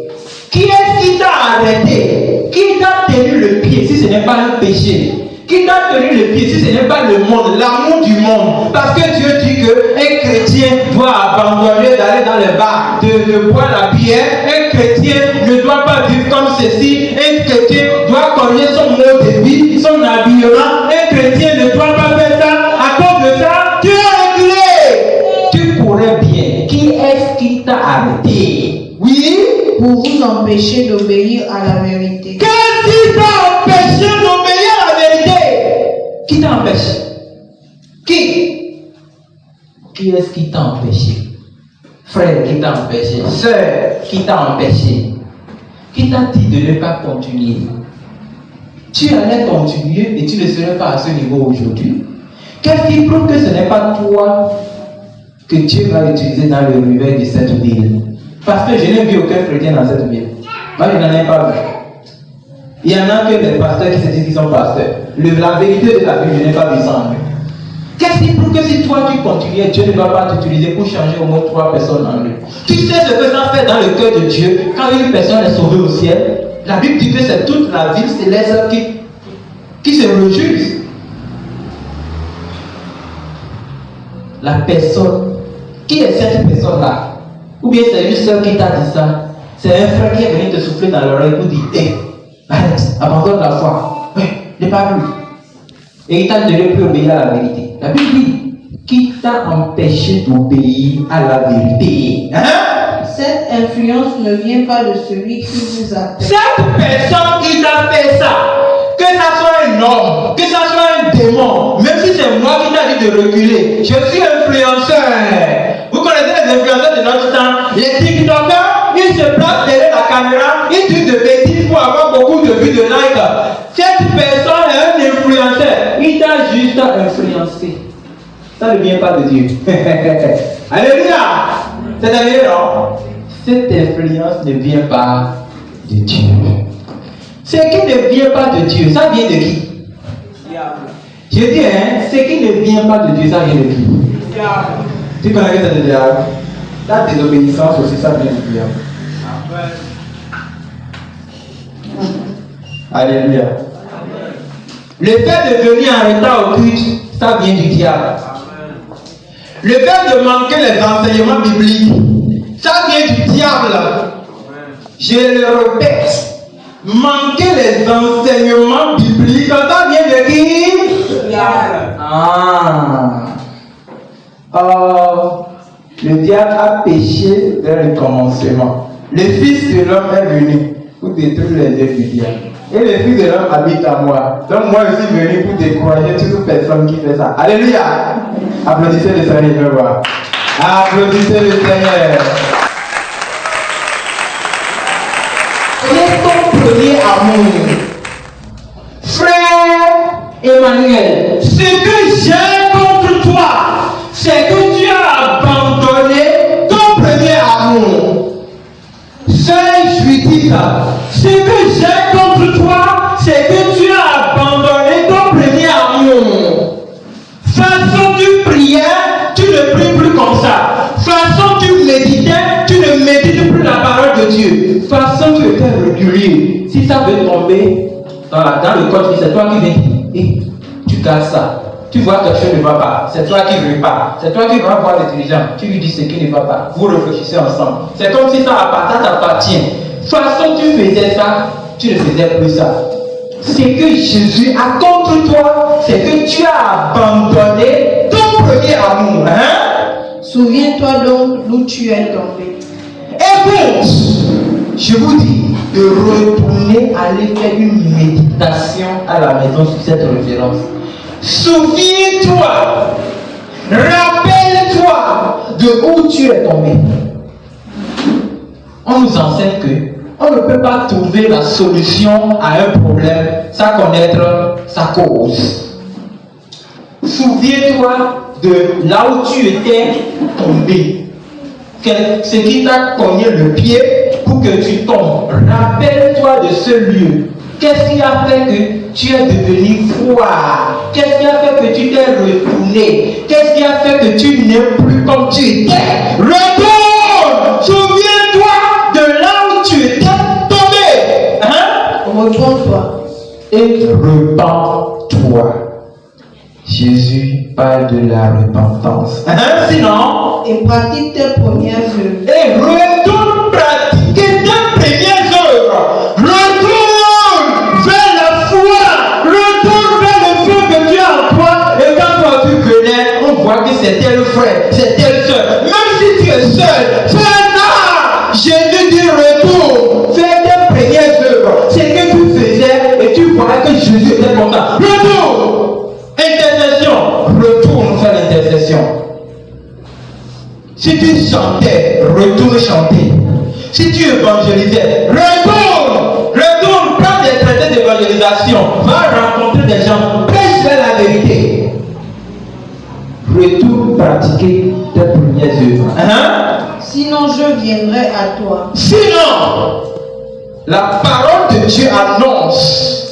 Speaker 1: Qui est-ce qui t'a arrêté? Qui t'a tenu le pied si ce n'est pas un péché? Qui t'a tenu le pied si ce n'est pas le monde, l'amour du monde? Parce que Dieu dit qu'un chrétien doit abandonner d'aller dans les bars, de boire la bière. Un chrétien ne doit pas vivre comme ceci. Un chrétien doit connaître son mode de vie, son habillement. Un chrétien ne doit pas faire ça. À cause de ça, tu es réglé. Tu courais bien. Qui est-ce qui t'a arrêté? Oui?
Speaker 2: Pour vous empêcher d'obéir à la vérité.
Speaker 1: Qu'est-ce qui t'a empêché d'obéir à la vérité? Qui t'a empêché? Qui est-ce qui t'a empêché? Frère, qui t'a empêché? Sœur, qui t'a empêché? Qui t'a dit de ne pas continuer? Tu allais continuer et tu ne serais pas à ce niveau aujourd'hui. Qu'est-ce qui prouve que ce n'est pas toi que Dieu va utiliser dans le réveil de cette ville? Parce que je n'ai vu aucun chrétien dans cette ville. Moi, je n'en ai pas vu. Il y en a que les pasteurs qui se disent qu'ils sont pasteurs. La vérité de la Bible, je n'ai pas vu ça en eux. Qu'est-ce qui prouve que si toi tu continues, Dieu ne va pas t'utiliser pour changer au moins 3 personnes en eux? Tu sais ce que ça fait dans le cœur de Dieu quand une personne est sauvée au ciel? La Bible dit que c'est toute la ville céleste qui se réjouissent. La personne, qui est cette personne-là? Ou bien c'est une soeur qui t'a dit ça? C'est un frère qui est venu te souffler dans l'oreille pour dire hé, arrête, abandonne la foi. Oui, n'est pas vu. Et il t'a donné plus obéir à la vérité. La Bible dit, qui t'a empêché d'obéir à la vérité? Hein?
Speaker 2: Cette influence ne vient pas de celui qui vous appelle.
Speaker 1: Cette personne qui t'a fait ça, que ça soit un homme, que ça soit un démon, même si c'est moi qui t'a dit de reculer, je suis influenceur. Vous connaissez les influenceurs de notre temps? Les TikTokers, ils se placent derrière la caméra, ils disent de bêtises pour avoir beaucoup de vues, de likes. Cette personne est un influenceur. Il t'a juste influencé. Ça ne vient pas de Dieu. Alléluia. C'est-à-dire, non? Cette influence ne vient pas de Dieu. Ce qui ne vient pas de Dieu, ça vient de qui? Je dis, hein, ce qui ne vient pas de Dieu, ça vient de qui? Tu connais que c'est le diable? La désobéissance aussi, ça vient du diable. Alléluia. Le fait de venir en retard au culte, ça vient du diable. Le fait de manquer les enseignements bibliques, ça vient du diable. Je le répète. Manquer les enseignements bibliques, ça vient de qui? Diable. Le diable a péché dès le commencement. Le Fils de l'homme est venu pour détruire les œuvres du diable. Et le Fils de l'homme habite en moi. Donc moi je suis venu pour décourager toute personne qui fait ça. Alléluia. Applaudissez le Seigneur, je veux voir. Applaudissez le Seigneur. C'est ton premier amour. Frère Emmanuel, ce que j'ai contre toi, c'est que tu as abandonné ton premier amour. Sœur Judith, ce que j'ai contre toi, c'est que tu as abandonné ton premier amour. Façon tu priais, tu ne pries plus comme ça. Façon tu méditais, tu ne médites plus la parole de Dieu. Façon tu étais régulier. Si ça veut tomber dans le code, c'est toi qui viens. Et tu gardes ça. Tu vois quelque chose ne va pas. C'est toi qui répare. C'est toi qui vas voir les dirigeants. Tu lui dis ce qui ne va pas. Vous réfléchissez ensemble. C'est comme si ça t'appartient. Façon tu faisais ça, tu ne faisais plus ça. Ce que Jésus a contre toi, c'est que tu as abandonné ton premier amour. Hein?
Speaker 2: Souviens-toi donc d'où tu es tombé.
Speaker 1: Écoute, je vous dis de retourner aller faire une méditation à la maison sur cette référence. Souviens-toi, rappelle-toi de où tu es tombé. On nous enseigne que on ne peut pas trouver la solution à un problème sans connaître sa cause. Souviens-toi de là où tu étais tombé. ce qui t'a cogné le pied pour que tu tombes. Rappelle-toi de ce lieu. Qu'est-ce qui a fait que tu es devenu froid? Qu'est-ce qui a fait que tu t'es retourné? Qu'est-ce qui a fait que tu n'es plus comme tu étais? Retourne! Souviens-toi de là où tu étais tombé. Hein?
Speaker 2: Repends-toi.
Speaker 1: Et repens-toi. Jésus parle de la repentance. Sinon,
Speaker 2: Et pratique tes premières œuvres.
Speaker 1: et retourne pratiquer tes premières œuvres. Retourne vers la foi. Retourne vers le feu que tu as en toi. Et quand toi tu connais, on voit que c'est tel frère, c'est telle soeur. Même si tu es seul, fais ça. Jésus dit retourne. Fais tes premières œuvres. C'est que tu faisais et tu voyais que Jésus était content. Retourne. Intercession. Retourne faire l'intercession. Si tu chantais, retourne chanter. Si tu évangélisais, retourne, prends des traités d'évangélisation, va rencontrer des gens, prêche la vérité. Retourne pratiquer tes premières œuvres.
Speaker 2: Sinon, je viendrai à toi.
Speaker 1: Sinon, la parole de Dieu annonce.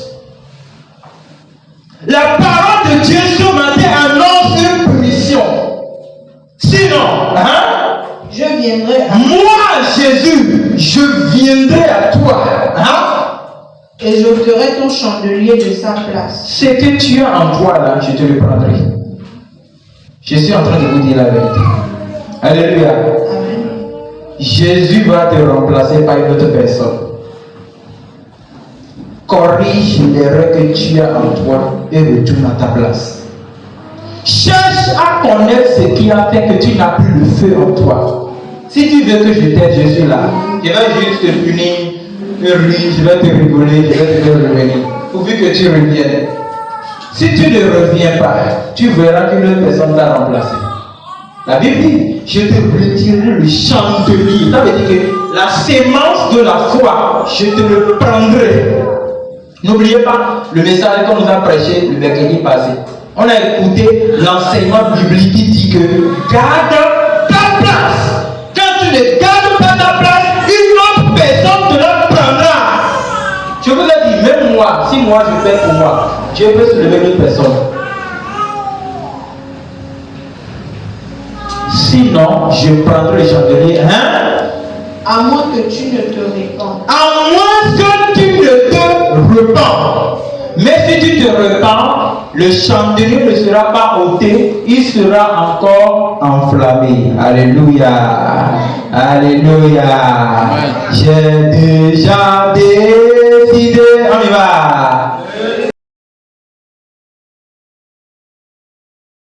Speaker 1: La parole de Dieu ce matin annonce une punition. Sinon,
Speaker 2: je viendrai à
Speaker 1: moi, Jésus, je viendrai à toi.
Speaker 2: Et je ferai ton chandelier de sa place.
Speaker 1: Ce que tu as en toi là, je te le prendrai. Je suis en train de vous dire la vérité. Alléluia.
Speaker 2: Amen.
Speaker 1: Jésus va te remplacer par une autre personne. Corrige l'erreur que tu as en toi et retourne à ta place. Cherche à connaître ce qui a fait que tu n'as plus le feu en toi. Si tu veux que je t'aide, je suis là. Je vais juste te punir, te rire, je vais te rigoler, je vais te faire revenir. Pourvu que tu reviennes. Si tu ne reviens pas, tu verras qu'une autre personne t'a remplacé. La Bible dit, je te retirerai le chandelier. Ça veut dire que la sémence de la foi, je te le prendrai. N'oubliez pas le message qu'on nous a prêché le mercredi passé. On a écouté l'enseignement biblique qui dit que garde ta place. Quand tu ne gardes pas ta place, une autre personne te la prendra. Je vous ai dit, même moi, si moi je fais pour moi, Dieu peut se lever une autre personne. Sinon, je prendrai le chandelier.
Speaker 2: À moins que tu ne te répandes.
Speaker 1: À moins que tu ne te repens. Mais si tu te repens, le chandelier ne sera pas ôté, il sera encore enflammé. Alléluia. Alléluia. J'ai déjà décidé. On y va.